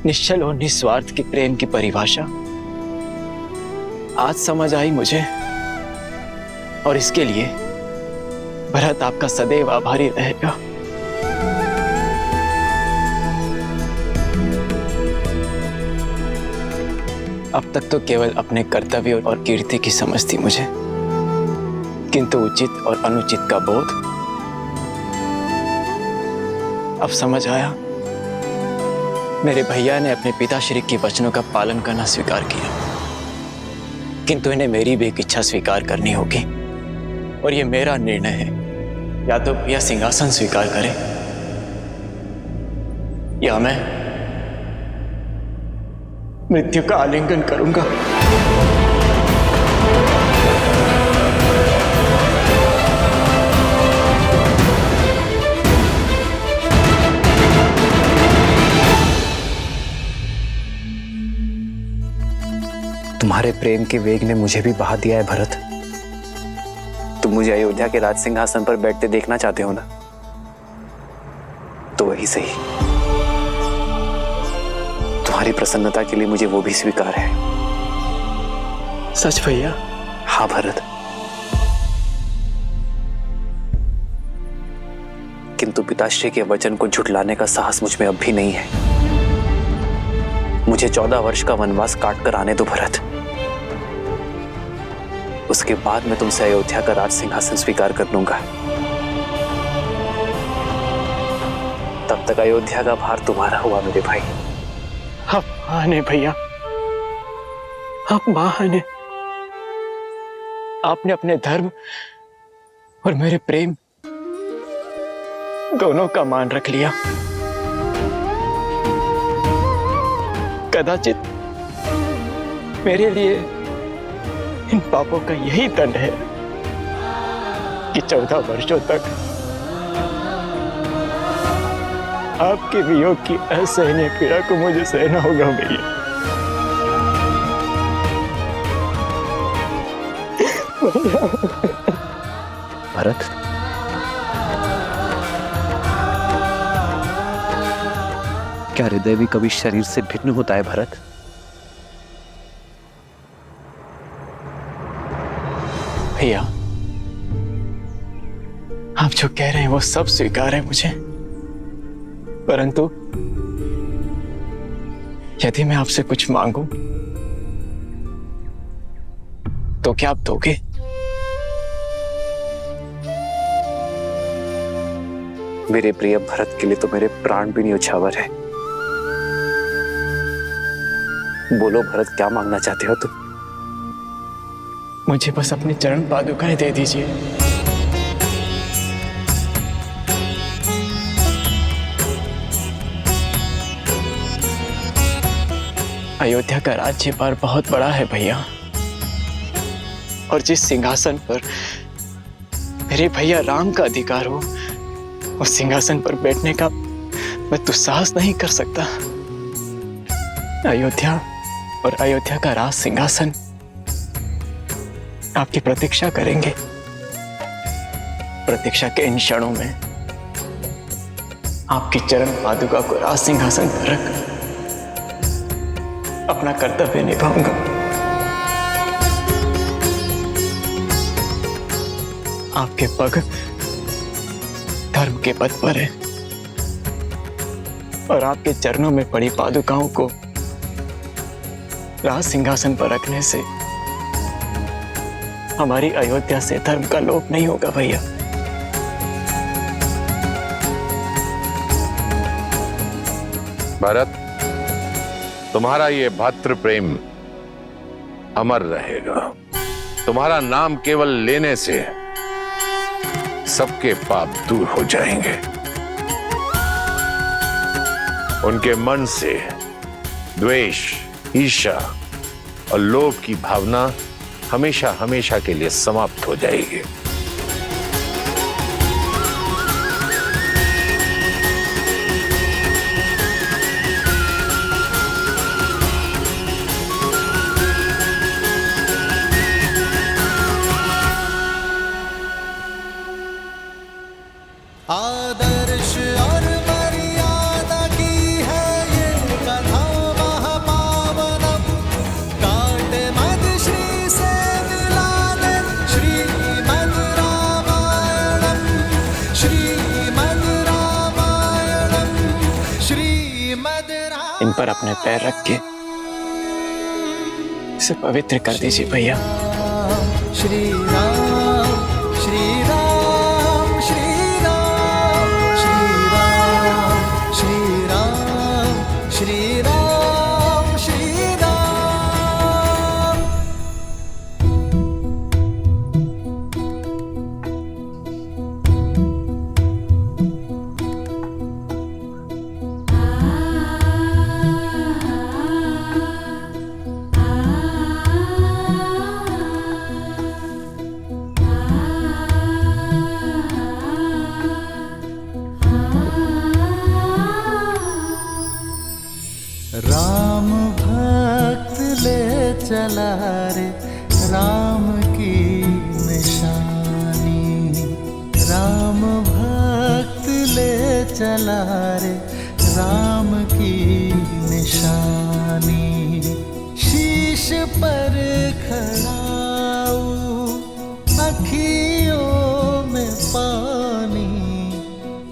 निश्चल और निस्वार्थ के प्रेम की परिभाषा आज समझ आई मुझे, और इसके लिए भरत आपका सदैव आभारी रहेगा। अब तक तो केवल अपने कर्तव्य और कीर्ति की समझ थी मुझे, किंतु उचित और अनुचित का बोध अब समझ आया। मेरे भैया ने अपने पिताश्री के वचनों का पालन करना स्वीकार किया, किंतु इन्हें मेरी भी एक इच्छा स्वीकार करनी होगी, और ये मेरा निर्णय है। या तो भैया सिंहासन स्वीकार करें या मैं मृत्यु का आलिंगन करूंगा। तुम्हारे प्रेम के वेग ने मुझे भी बहा दिया है भरत। तुम मुझे अयोध्या के राज सिंहासन पर बैठते देखना चाहते हो ना, तो वही सही। तुम्हारी प्रसन्नता के लिए मुझे वो भी स्वीकार है। सच भैया? हाँ भरत, किंतु पिताश्री के वचन को झुठलाने का साहस मुझ में अब भी नहीं है। मुझे 14 वर्ष का वनवास काट कर आने दो भरत। उसके बाद मैं तुमसे अयोध्या का राज सिंहासन स्वीकार कर लूंगा। तब तक अयोध्या का भार तुम्हारा हुआ मेरे भाई। आप महान है भैया, आप महान है। आपने अपने धर्म और मेरे प्रेम दोनों का मान रख लिया। कदाचित मेरे लिए इन पापों का यही दंड है कि 14 वर्षों तक आपके वियोग की असहनीय पीड़ा को मुझे सहना होगा भैया। भरत, क्या हृदय भी कभी शरीर से भिन्न होता है भरत? भैया, आप जो कह रहे हैं वो सब स्वीकार है मुझे, परंतु यदि मैं आपसे कुछ मांगूं तो क्या आप दोगे? मेरे प्रिय भरत के लिए तो मेरे प्राण भी न्यौछावर है। बोलो भरत, क्या मांगना चाहते हो तुम? मुझे बस अपनी चरण पादुकाएं दे दीजिए। अयोध्या का राज्यभार बहुत बड़ा है भैया, और जिस सिंहासन पर मेरे भैया राम का अधिकार हो, उस सिंहासन पर बैठने का मैं दुस्साहस नहीं कर सकता। अयोध्या और अयोध्या का राज सिंहासन आपकी प्रतीक्षा करेंगे। प्रतीक्षा के इन क्षणों में आपकी चरण पादुका को राज सिंहासन पर रख अपना कर्तव्य निभाऊंगा। आपके पग धर्म के पथ पर है और आपके चरणों में पड़ी पादुकाओं को राज सिंहासन पर रखने से हमारी अयोध्या से धर्म का लोप नहीं होगा भैया। भरत, तुम्हारा ये भ्रातृ प्रेम अमर रहेगा। तुम्हारा नाम केवल लेने से सबके पाप दूर हो जाएंगे। उनके मन से द्वेष, ईर्ष्या और लोभ की भावना हमेशा हमेशा के लिए समाप्त हो जाएगी। आदर्श और मर्यादा की है ये कथा महापावनम, काट मद श्री से मिलाने श्रीमद् रामायणम, श्रीमद् रामायणम, श्रीमद् रामायणम। इन पर अपने पैर रख के इसे पवित्र कर दीजिए भैया। श्री राम, श्री राम, श्री राम, श्री राम, श्री राम, श्री राम, श्री राम। राम भक्त ले चला रे राम की निशानी, राम भक्त ले चला रे राम की निशानी। शीश पर खड़ाऊ अखियों में पानी,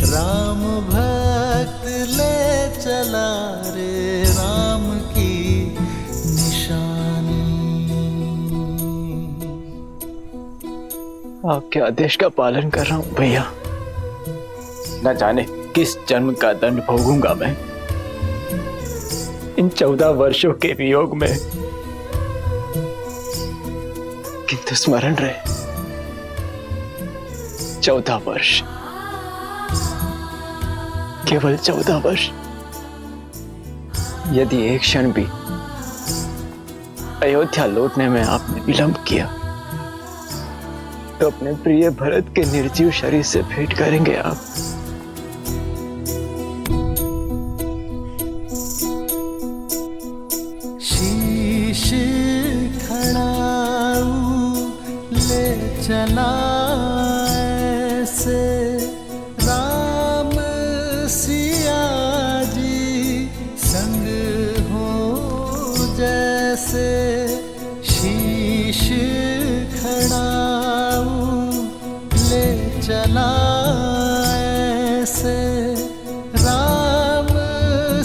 राम भक्त ले चला रे राम की निशानी। आपके आदेश का पालन कर रहा हूं भैया। न जाने किस जन्म का दंड भोगूंगा मैं इन 14 वर्षों के वियोग में, किंतु स्मरण रहे 14 वर्ष, केवल 14 वर्ष। यदि एक क्षण भी अयोध्या लौटने में आपने विलंब किया तो अपने प्रिय भरत के निर्जीव शरीर से भेंट करेंगे आप। शीश खड़ाऊ ले चला ऐसे राम सिया जी संग हो जैसे। शीश खड़ाऊ ले चला ऐसे राम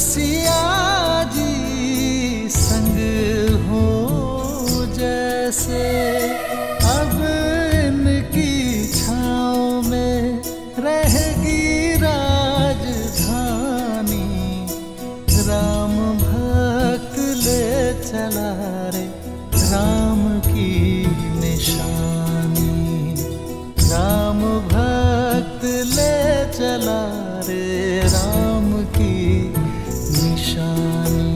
सिया जी संग हो जैसे। अब इनकी छाँव में रहेगी राजधानी, राम भक्त ले चला रे राम की निशानी, राम भक्त ले चला रे राम की निशानी।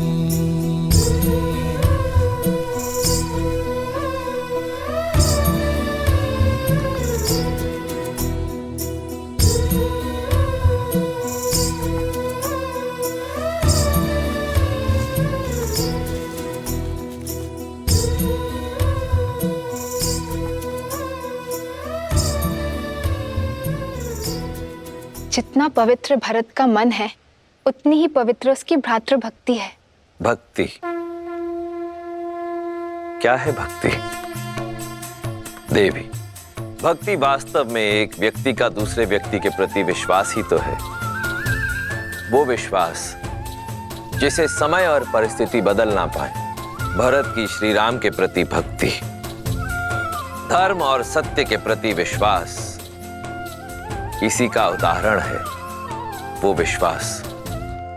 जितना पवित्र भरत का मन है उतनी ही पवित्र उसकी भ्रातृ भक्ति है। भक्ति क्या है भक्ति? देवी, भक्ति वास्तव में एक व्यक्ति का दूसरे व्यक्ति के प्रति विश्वास ही तो है। वो विश्वास जिसे समय और परिस्थिति बदल ना पाए। भरत की श्री राम के प्रति भक्ति, धर्म और सत्य के प्रति विश्वास, इसी का उदाहरण है वो विश्वास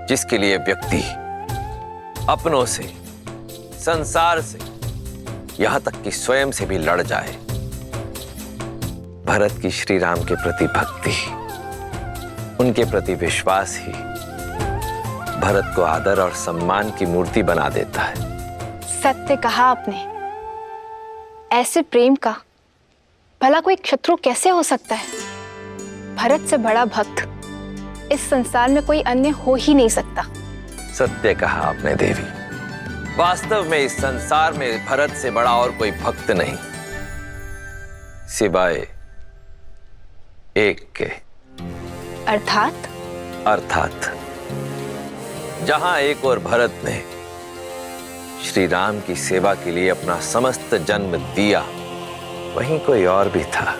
जिसके लिए व्यक्ति अपनों से, संसार से, यहां तक कि स्वयं से भी लड़ जाए। भरत की श्री राम के प्रति भक्ति, उनके प्रति विश्वास ही भरत को आदर और सम्मान की मूर्ति बना देता है। सत्य कहा आपने। ऐसे प्रेम का भला कोई शत्रु कैसे हो सकता है? भरत से बड़ा भक्त इस संसार में कोई अन्य हो ही नहीं सकता। सत्य कहा आपने देवी। वास्तव में इस संसार में भरत से बड़ा और कोई भक्त नहीं, सिवाय एक के। अर्थात जहां एक और भरत ने श्री राम की सेवा के लिए अपना समस्त जन्म दिया, वहीं कोई और भी था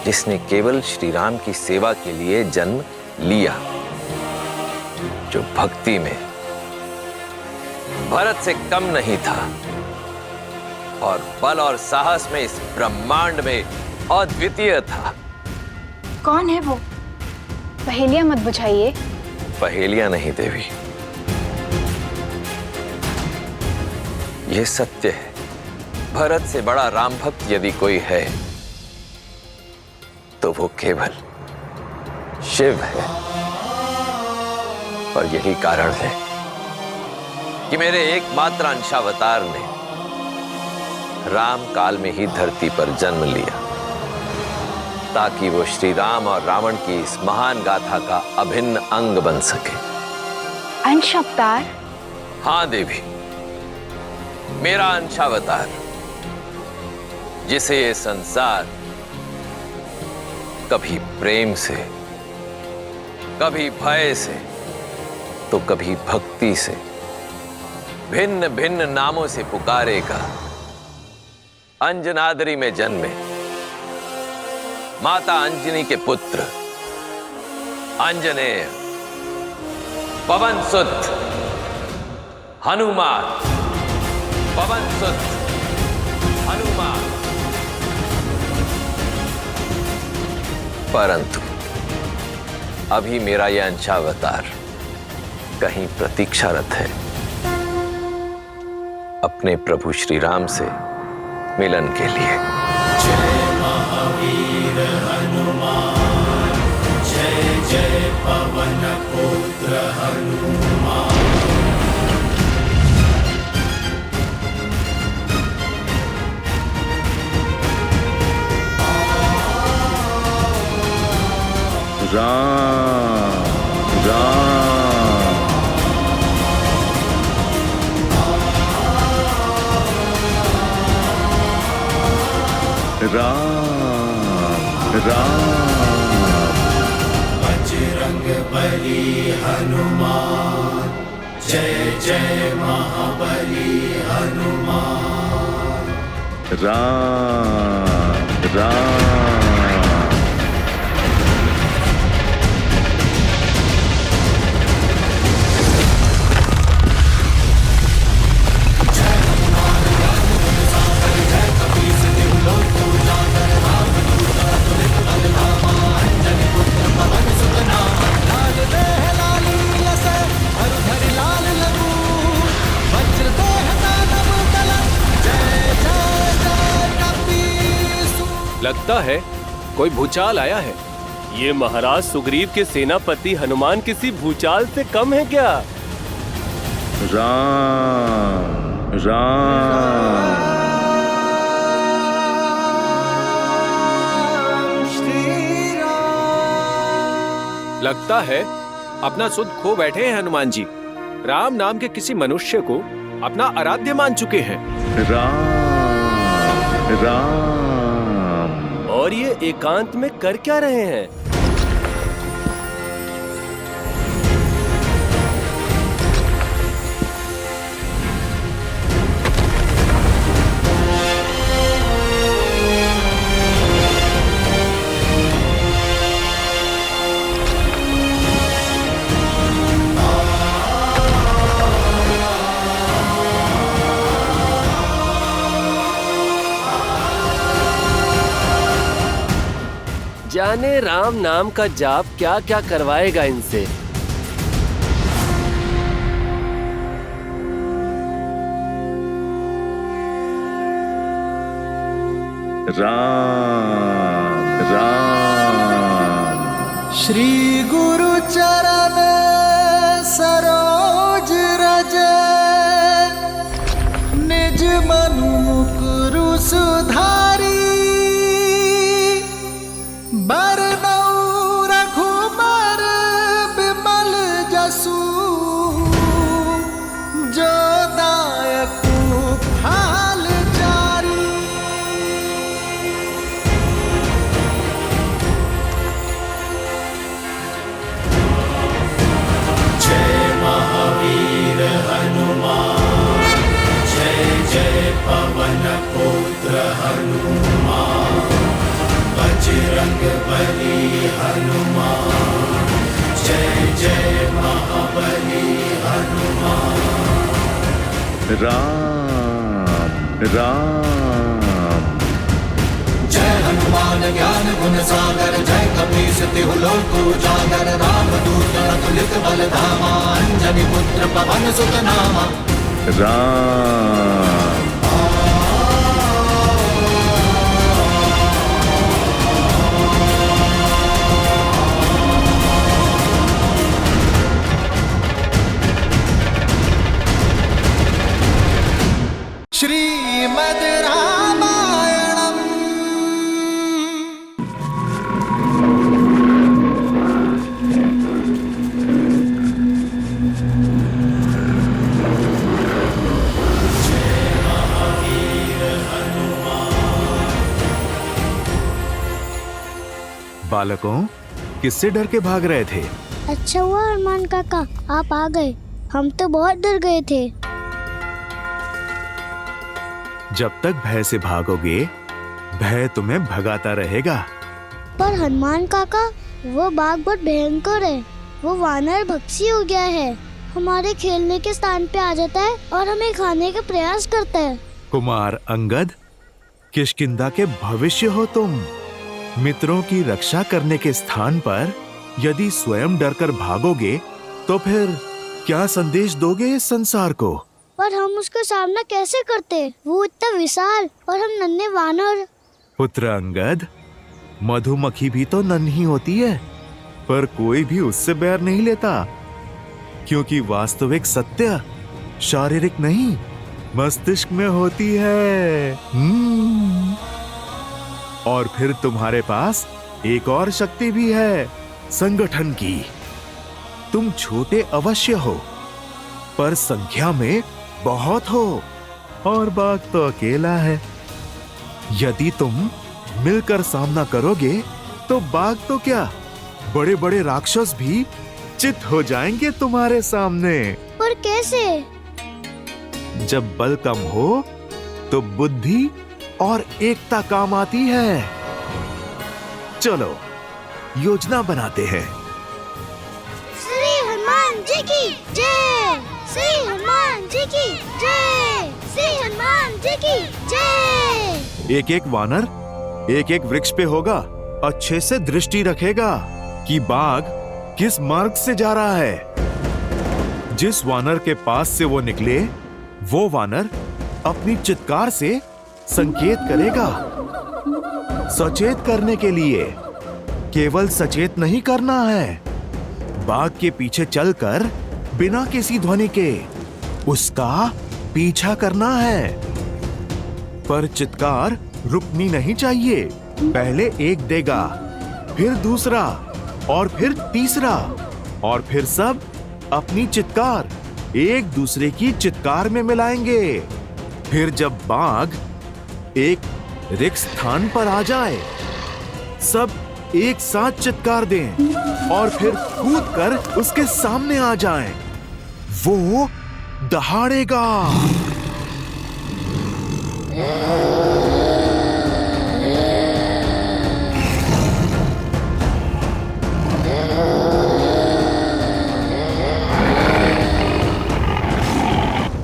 जिसने केवल श्री राम की सेवा के लिए जन्म लिया, जो भक्ति में भरत से कम नहीं था और बल और साहस में इस ब्रह्मांड में अद्वितीय था। कौन है वो? पहेलियां मत बुझाइए। पहेलियां नहीं देवी, यह सत्य है। भरत से बड़ा राम भक्त यदि कोई है तो वो केवल शिव है। और यही कारण है कि मेरे एकमात्र अंशावतार ने राम काल में ही धरती पर जन्म लिया, ताकि वो श्री राम और रावण की इस महान गाथा का अभिन्न अंग बन सके। अंशावतार? हाँ देवी, मेरा अंशावतार, जिसे ये संसार कभी प्रेम से, कभी भय से, तो कभी भक्ति से, भिन्न भिन्न नामों से पुकारेगा। अंजनाद्रि में जन्मे माता अंजनी के पुत्र अंजनेय, पवन सुत हनुमान, पवन सुत हनुमान। परंतु अभी मेरा यह अंशावतार कहीं प्रतीक्षारत है अपने प्रभु श्री राम से मिलन के लिए। जय महावीर हनुमान, जय जय पवन पुत्र हनुमान। राम राम राम राम। बजरंग बली हनुमान, जय जय महाबली हनुमान। राम राम। लगता है कोई भूचाल आया है। ये महाराज सुग्रीव के सेनापति हनुमान किसी भूचाल से कम है क्या? राम राम। लगता है अपना सुध खो बैठे हैं हनुमान जी। राम नाम के किसी मनुष्य को अपना आराध्य मान चुके हैं। राम राम। और ये एकांत में कर क्या रहे हैं? जाने राम नाम का जाप क्या क्या करवाएगा इनसे। राम राम। श्री गुरु चरण सरोज रज, निज मनु मुकुरु सुधारी, बरनउँ रघुबर बिमल जसु, जो दायकु फल चारी। जय महावीर हनुमान, जय जय पवन पुत्र हनुमान, बजरंग बली हनुमान, जय जय महाबली हनुमान। राम राम। जय हनुमान ज्ञान गुण सागर, जय कपीस तिहु लोक उजागर, रामदूत अतुलित बल धामा, अंजनी पुत्र पवन सुत नामा। राम। श्रीमद् रामायणम्। बालकों, किससे डर के भाग रहे थे? अच्छा हुआ हनुमान काका आप आ गए, हम तो बहुत डर गए थे। जब तक भय से भागोगे, भय तुम्हें भगाता रहेगा। पर हनुमान काका, वो बाघ बहुत भयंकर है, वो वानर भक्षी हो गया है, हमारे खेलने के स्थान पे आ जाता है और हमें खाने का प्रयास करता है। कुमार अंगद, किष्किंधा के भविष्य हो तुम। मित्रों की रक्षा करने के स्थान पर यदि स्वयं डरकर भागोगे, तो फिर क्या संदेश दोगे इस संसार को? पर हम उसका सामना कैसे करते? वो इतना विशाल और हम नन्हे वानर। पुत्र अंगद, मधुमक्खी भी तो नन्ही होती है, पर कोई भी उससे बैर नहीं लेता, क्योंकि वास्तविक सत्य शारीरिक नहीं, मस्तिष्क में होती है। और फिर तुम्हारे पास एक और शक्ति भी है, संगठन की। तुम छोटे अवश्य हो, पर संख्या में बहुत हो, और बाघ तो अकेला है। यदि तुम मिलकर सामना करोगे, तो बाघ तो क्या, बड़े बड़े राक्षस भी चित हो जाएंगे तुम्हारे सामने। पर कैसे? जब बल कम हो, तो बुद्धि और एकता काम आती है। चलो योजना बनाते हैं। श्री हनुमान जी की जय, श्री हनुमान जी की जय, श्री हनुमान जी की जय। एक एक वानर एक एक वृक्ष पे होगा, अच्छे से दृष्टि रखेगा कि बाघ किस मार्ग से जा रहा है। जिस वानर के पास से वो निकले, वो वानर अपनी चित्कार से संकेत करेगा। सचेत करने के लिए केवल सचेत नहीं करना है, बाघ के पीछे चलकर बिना किसी ध्वनि के उसका पीछा करना है। पर चित्कार रुकनी नहीं चाहिए। पहले एक देगा, फिर दूसरा, और फिर तीसरा, और फिर सब अपनी चित्कार एक दूसरे की चित्कार में मिलाएंगे। फिर जब बाघ एक रिक्त स्थान पर आ जाए, सब एक साथ चित्कार दें और फिर कूदकर उसके सामने आ जाएं। वो दहाड़ेगा।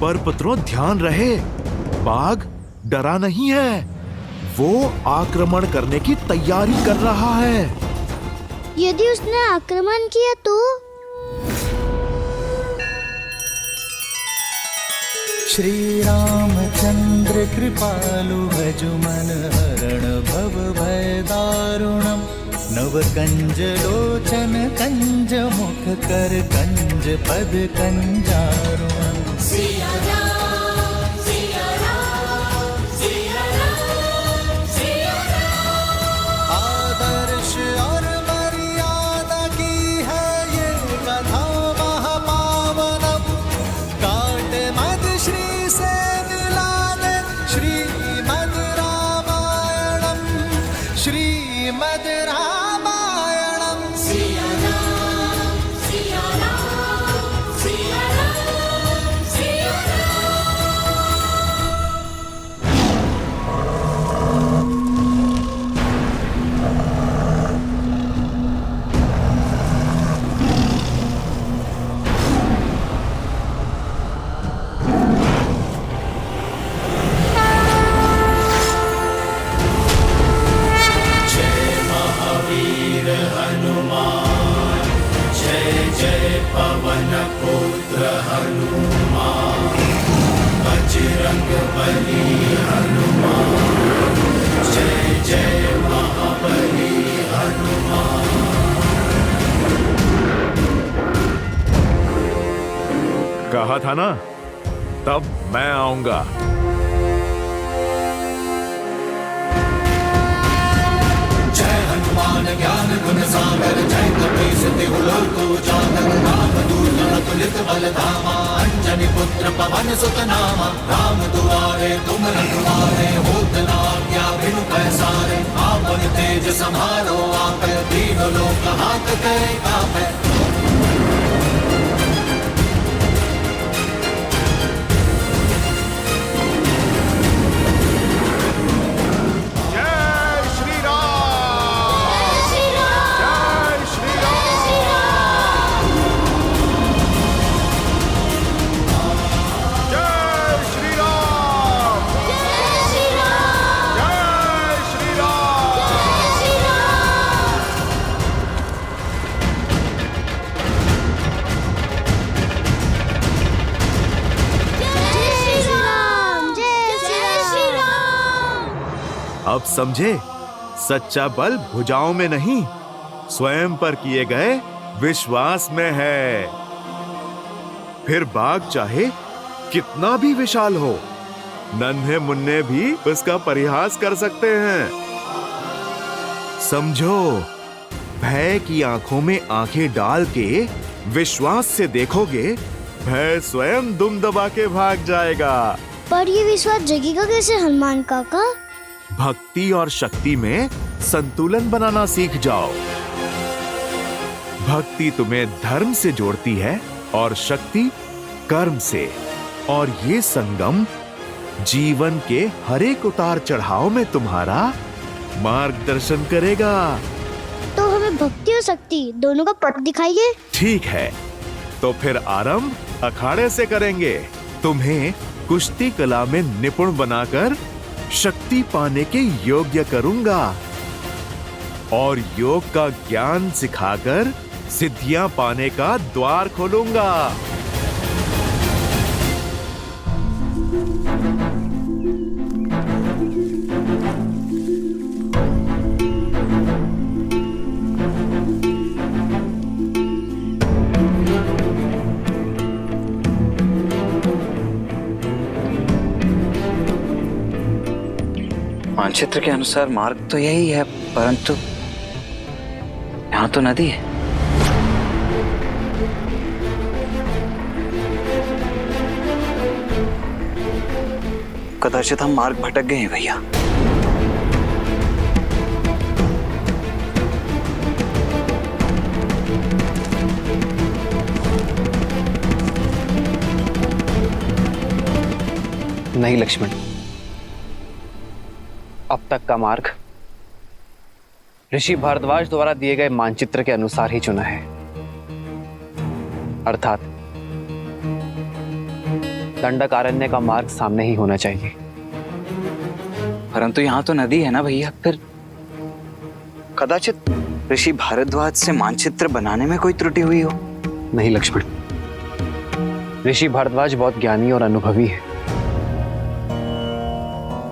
पर पुत्रों ध्यान रहे, बाघ डरा नहीं है, वो आक्रमण करने की तैयारी कर रहा है। यदि उसने आक्रमण किया तो? श्री रामचंद्र कृपालु भजुमन हरण भव भय दारुणम नव कंज लोचन कंज मुख कर कंज पद कंजारुणम। सिया राम सिया राम सिया राम सिया राम। आदर्श और मर्यादा की है ये कथा महापावनम। काट मद श्री से मिला दे श्रीमद रामायणम श्रीमद रामायणम। सिया राम सिया राम सिया राम सिया महावीर हनुमान जय जय पवन पुत्र हनुमान। बजरंग बली हनुमान जय जय महाबली हनुमान। कहा था ना, तब मैं आऊंगा। जय हनुमान ज्ञान गुण सागर जय कपीस तिहु लोक उजागर। रामदूत अतुलित बल धामा अंजनी पुत्र पवन सुत नामा। राम दुआरे तुम रखवारे होत न आज्ञा बिनु पैसारे। आपन तेज समारो आपे तीनों लोक हाथ करे कापे। अब समझे, सच्चा बल भुजाओं में नहीं, स्वयं पर किए गए विश्वास में है। फिर बाग चाहे कितना भी विशाल हो, नन्हे मुन्ने भी उसका परिहास कर सकते हैं। समझो, भय की आंखों में आंखें डाल के विश्वास से देखोगे, भय स्वयं दुम दबा के भाग जाएगा। पर ये विश्वास जगेगा कैसे हनुमान काका? भक्ति और शक्ति में संतुलन बनाना सीख जाओ। भक्ति तुम्हें धर्म से जोड़ती है और शक्ति कर्म से, और ये संगम जीवन के हर एक उतार चढ़ाव में तुम्हारा मार्गदर्शन करेगा। तो हमें भक्ति और शक्ति दोनों का पथ दिखाइए। ठीक है, तो फिर आरंभ अखाड़े से करेंगे। तुम्हें कुश्ती कला में निपुण बनाकर शक्ति पाने के योग्य करूंगा और योग का ज्ञान सिखाकर सिद्धियां पाने का द्वार खोलूंगा। मानचित्र के अनुसार मार्ग तो यही है, परंतु यहाँ तो नदी है। कदाचित हम मार्ग भटक गए हैं भैया। नहीं लक्ष्मण, अब तक का मार्ग ऋषि भारद्वाज द्वारा दिए गए मानचित्र के अनुसार ही चुना है, अर्थात दंडकारण्य का मार्ग सामने ही होना चाहिए। परंतु यहां तो नदी है ना भैया, फिर कदाचित ऋषि भारद्वाज से मानचित्र बनाने में कोई त्रुटि हुई हो? नहीं लक्ष्मण, ऋषि भारद्वाज बहुत ज्ञानी और अनुभवी है।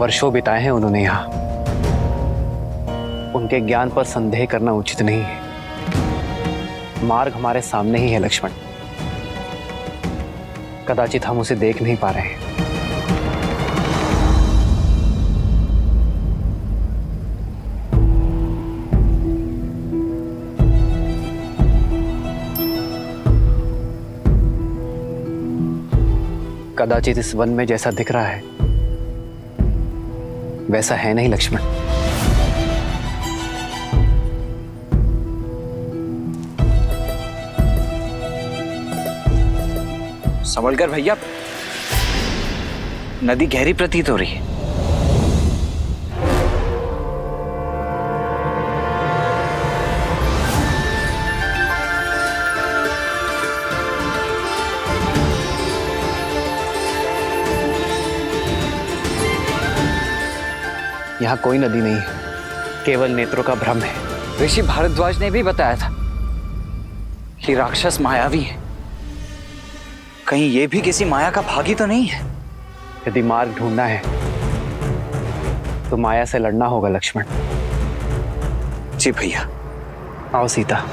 वर्षों बिताए हैं उन्होंने यहाँ। उनके ज्ञान पर संदेह करना उचित नहीं है। मार्ग हमारे सामने ही है लक्ष्मण, कदाचित हम उसे देख नहीं पा रहे हैं। कदाचित इस वन में जैसा दिख रहा है वैसा है नहीं लक्ष्मण। संभलकर भैया, नदी गहरी प्रतीत हो रही है। यहाँ कोई नदी नहीं है, केवल नेत्रों का भ्रम है। ऋषि भारद्वाज ने भी बताया था कि राक्षस मायावी है। कहीं ये भी किसी माया का भागी तो नहीं है? यदि मार्ग ढूंढना है तो माया से लड़ना होगा लक्ष्मण। जी भैया। आओ सीता।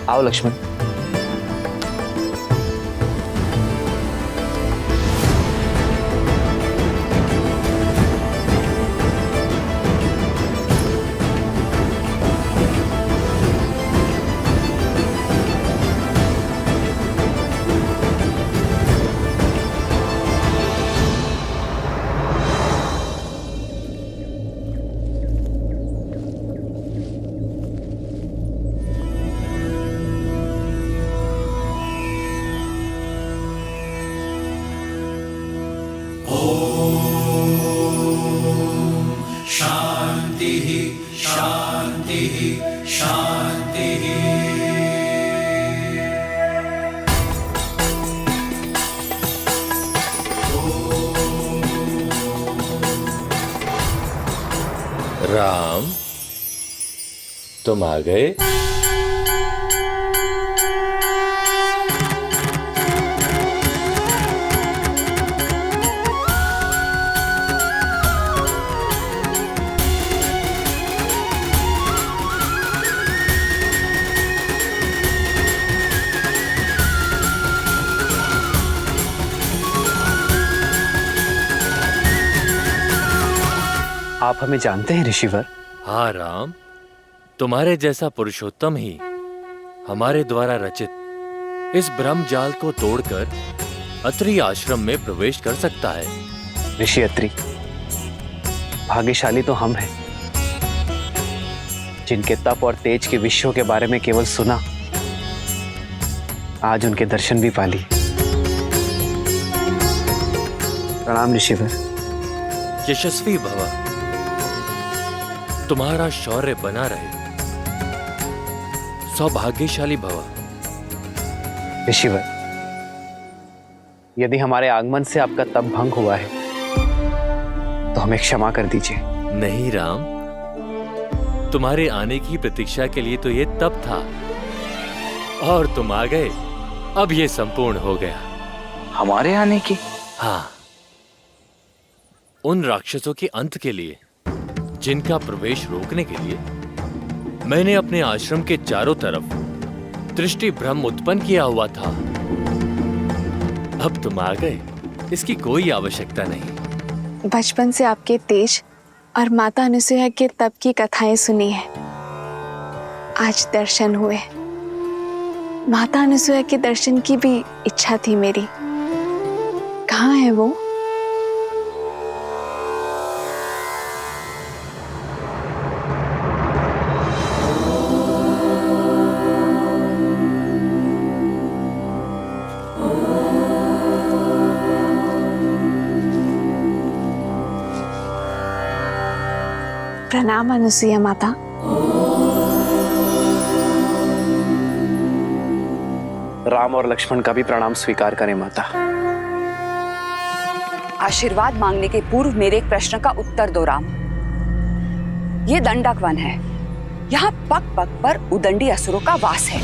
आओ लक्ष्मण। शांति शांति शांति। राम, तुम आ गए? आप हमें जानते हैं ऋषिवर? हाँ राम, तुम्हारे जैसा पुरुषोत्तम ही हमारे द्वारा रचित इस ब्रह्म जाल को तोड़कर अत्रि आश्रम में प्रवेश कर सकता है। ऋषि अत्रि, भाग्यशाली तो हम हैं जिनके तप और तेज के विषयों के बारे में केवल सुना, आज उनके दर्शन भी पा लिए। प्रणाम ऋषिवर। यशस्वी भव, तुम्हारा शौर्य बना रहे। सौभाग्यशाली भव। ऋषिवर, यदि हमारे आगमन से आपका तप भंग हुआ है तो हमें क्षमा कर दीजिए। नहीं राम, तुम्हारे आने की प्रतीक्षा के लिए तो ये तप था, और तुम आ गए, अब ये संपूर्ण हो गया। हमारे आने की? हाँ, उन राक्षसों के अंत के लिए जिनका प्रवेश रोकने के लिए मैंने अपने आश्रम के चारों तरफ दृष्टि भ्रम उत्पन्न किया हुआ था। अब तुम आ गए, इसकी कोई आवश्यकता नहीं। बचपन से आपके तेज और माता अनुसुईया के तप की कथाएं सुनी है, आज दर्शन हुए। माता अनुसुईया के दर्शन की भी इच्छा थी मेरी। कहाँ है वो? प्रणाम अनुसुईया माता। राम और लक्ष्मण का भी प्रणाम स्वीकार करें माता। आशीर्वाद मांगने के पूर्व मेरे एक प्रश्न का उत्तर दो राम। ये दंडक वन है, यहाँ पग पग पर उदंडी असुरों का वास है।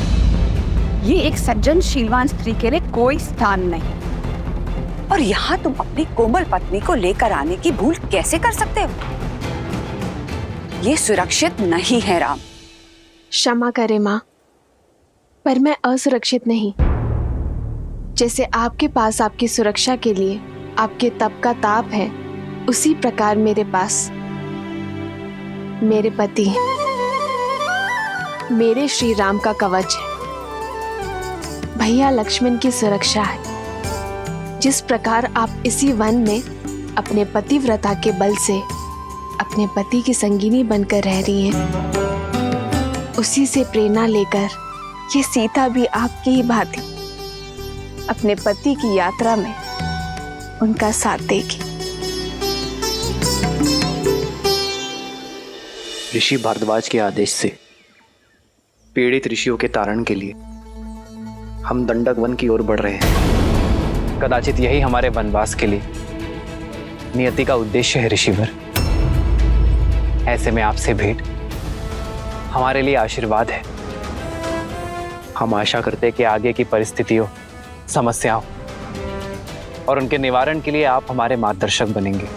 ये एक सज्जन शीलवान स्त्री के लिए कोई स्थान नहीं। और यहाँ तुम अपनी कोमल पत्नी को लेकर आने की भूल कैसे कर सकते हो? ये सुरक्षित नहीं है राम। क्षमा करें माँ, पर मैं असुरक्षित नहीं। जैसे आपके पास आपकी सुरक्षा के लिए आपके तप का ताप है, उसी प्रकार मेरे पास मेरे पति हैं, मेरे श्री राम का कवच है, भैया लक्ष्मण की सुरक्षा है। जिस प्रकार आप इसी वन में अपने पतिव्रता के बल से अपने पति की संगिनी बनकर रह रही हैं, उसी से प्रेरणा लेकर ये सीता भी आपकी ही भांति अपने पति की यात्रा में उनका साथ देगी। ऋषि भारद्वाज के आदेश से पीड़ित ऋषियों के तारण के लिए हम दंडक वन की ओर बढ़ रहे हैं। कदाचित यही हमारे वनवास के लिए नियति का उद्देश्य है ऋषिवर। ऐसे में आपसे भेंट हमारे लिए आशीर्वाद है। हम आशा करते हैं कि आगे की परिस्थितियों, समस्याओं और उनके निवारण के लिए आप हमारे मार्गदर्शक बनेंगे।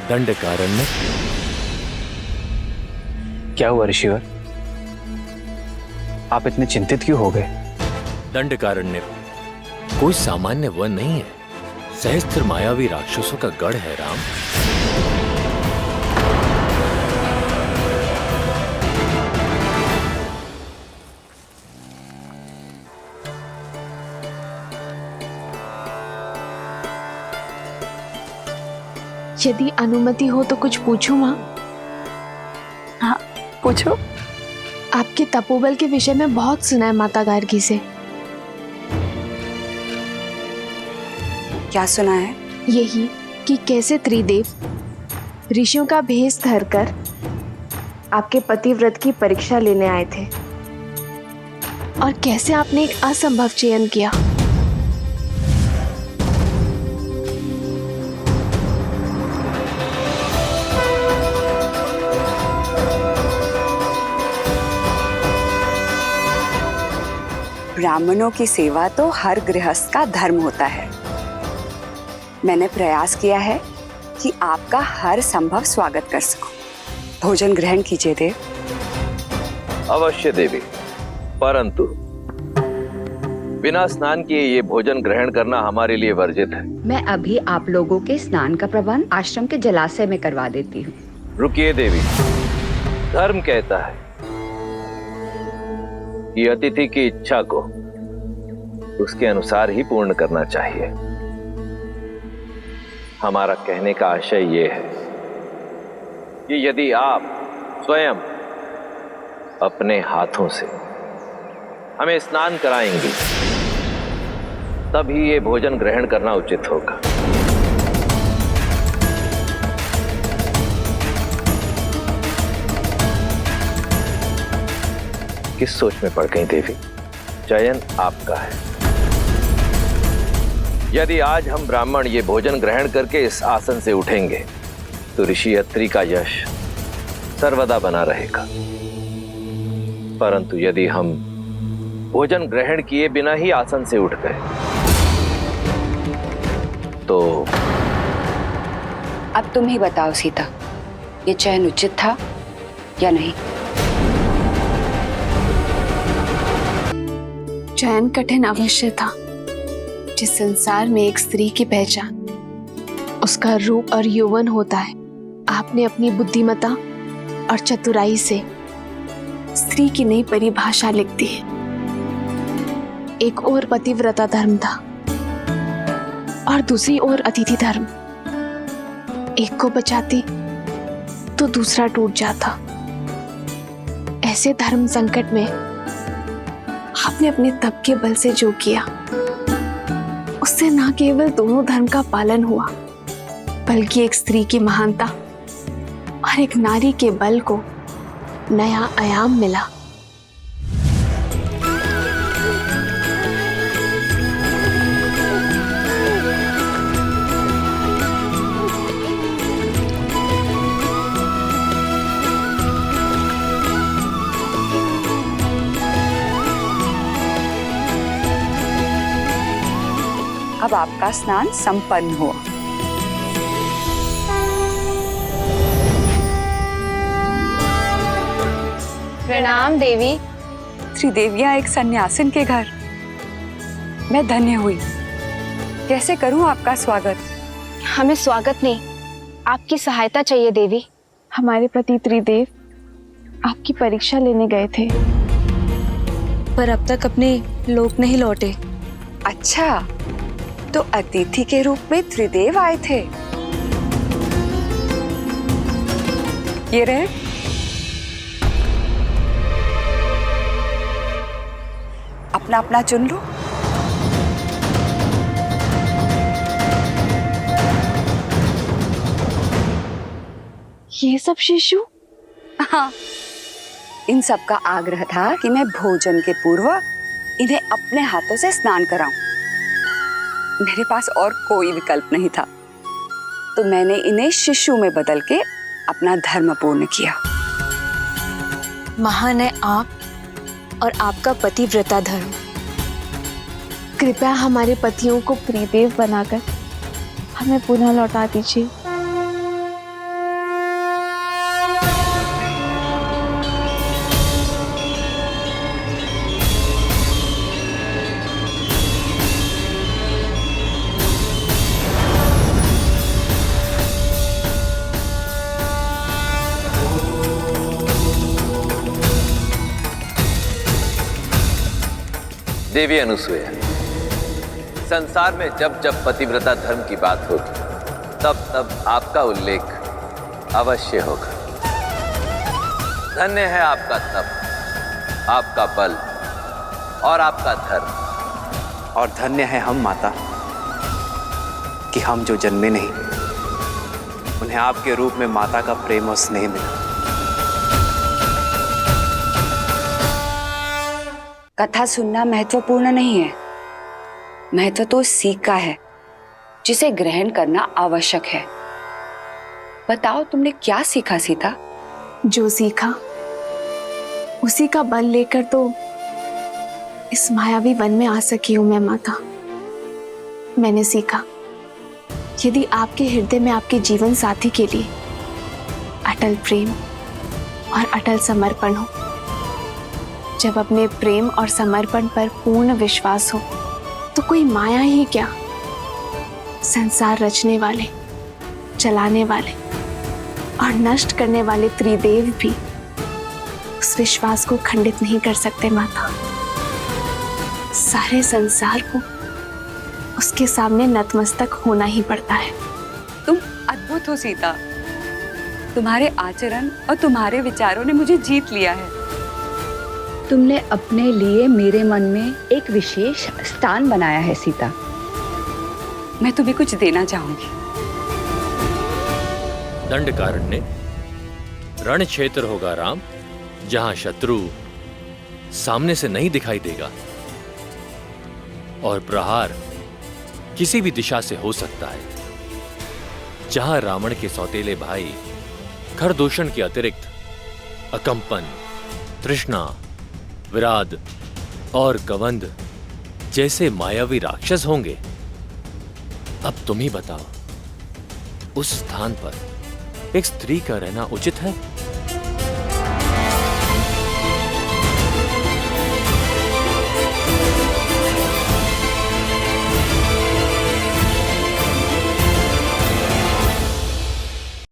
दंडकारण्य। क्या हुआ ऋषिवर? आप इतने चिंतित क्यों हो गए? दंडकारण्य कोई सामान्य वन नहीं है, सहस्त्र मायावी राक्षसों का गढ़ है राम। यदि अनुमति हो तो कुछ पूछूं माँ? हाँ पूछो। आपके तपोबल के विषय में बहुत सुना है माता गार्गी से। क्या सुना है? यही कि कैसे त्रिदेव ऋषियों का भेष धरकर आपके पतिव्रत की परीक्षा लेने आए थे और कैसे आपने एक असंभव चयन किया। ब्राह्मणों की सेवा तो हर गृहस्थ का धर्म होता है। मैंने प्रयास किया है कि आपका हर संभव स्वागत कर सकूं। भोजन ग्रहण कीजिए देव। अवश्य देवी, परंतु बिना स्नान किए ये भोजन ग्रहण करना हमारे लिए वर्जित है। मैं अभी आप लोगों के स्नान का प्रबंध आश्रम के जलाशय में करवा देती हूँ। रुकिए देवी, धर्म कहता है कि अतिथि की इच्छा को उसके अनुसार ही पूर्ण करना चाहिए। हमारा कहने का आशय ये है कि यदि आप स्वयं अपने हाथों से हमें स्नान कराएंगे, तभी ये भोजन ग्रहण करना उचित होगा। किस सोच में पड़ गई देवी? चयन आपका है। यदि आज हम ब्राह्मण ये भोजन ग्रहण करके इस आसन से उठेंगे तो ऋषि अत्रि का यश सर्वदा बना रहेगा। परंतु यदि हम भोजन ग्रहण किए बिना ही आसन से उठ गए तो अब तुम ही बताओ सीता, ये चयन उचित था या नहीं? चयन कठिन अवश्य था। जिस संसार में एक स्त्री की पहचान उसका रूप और यौवन होता है, आपने अपनी बुद्धिमता और चतुराई से स्त्री की नई परिभाषा लिख दी है। एक ओर पतिव्रता धर्म था और दूसरी ओर अतिथि धर्म। एक को बचाती तो दूसरा टूट जाता। ऐसे धर्म संकट में आपने अपने तप के बल से जो किया, उससे न केवल दोनों धर्म का पालन हुआ, बल्कि एक स्त्री की महानता और एक नारी के बल को नया आयाम मिला। अब आपका स्नान संपन्न हुआ। प्रणाम देवी। त्रिदेवियां एक सन्यासिन के घर, मैं धन्य हुई। कैसे करूं आपका स्वागत? हमें स्वागत नहीं, आपकी सहायता चाहिए देवी। हमारे पति त्रिदेव आपकी परीक्षा लेने गए थे, पर अब तक अपने लोक नहीं लौटे। अच्छा, तो अतिथि के रूप में त्रिदेव आए थे। ये रहे। अपना अपना चुन लो। ये सब शिशु? हाँ, इन सब का आग्रह था कि मैं भोजन के पूर्व इन्हें अपने हाथों से स्नान कराऊं। मेरे पास और कोई विकल्प नहीं था, तो मैंने इन्हें शिशु में बदल के अपना धर्म पूर्ण किया। महान है आप और आपका पतिव्रता धर्म। कृपया हमारे पतियों को त्रिदेव बनाकर हमें पुनः लौटा दीजिए। देवी अनुसुईया, संसार में जब जब पतिव्रता धर्म की बात होगी, तब तब आपका उल्लेख अवश्य होगा। धन्य है आपका तप, आपका बल और आपका धर्म। और धन्य है हम माता कि हम जो जन्मे नहीं, उन्हें आपके रूप में माता का प्रेम और स्नेह मिला। कथा सुनना महत्वपूर्ण नहीं है, महत्व तो सीख का है जिसे ग्रहण करना आवश्यक है। बताओ, तुमने क्या सीखा सीता? जो सीखा उसी का बल लेकर तो इस मायावी वन में आ सकी हूं मैं माता। मैंने सीखा, यदि आपके हृदय में आपके जीवन साथी के लिए अटल प्रेम और अटल समर्पण हो, जब अपने प्रेम और समर्पण पर पूर्ण विश्वास हो, तो कोई माया ही क्या, संसार रचने वाले, चलाने वाले और नष्ट करने वाले त्रिदेव भी उस विश्वास को खंडित नहीं कर सकते माता। सारे संसार को उसके सामने नतमस्तक होना ही पड़ता है। तुम अद्भुत हो सीता, तुम्हारे आचरण और तुम्हारे विचारों ने मुझे जीत लिया है। तुमने अपने लिए मेरे मन में एक विशेष स्थान बनाया है सीता। मैं तुम्हें कुछ देना चाहूंगी। दंडकारण्य रण क्षेत्र होगा राम, जहां शत्रु सामने से नहीं दिखाई देगा और प्रहार किसी भी दिशा से हो सकता है। जहां रावण के सौतेले भाई खरदूषण के अतिरिक्त अकंपन, तृष्णा, विराद और कवंद जैसे मायावी राक्षस होंगे। अब तुम ही बताओ, उस स्थान पर एक स्त्री का रहना उचित है?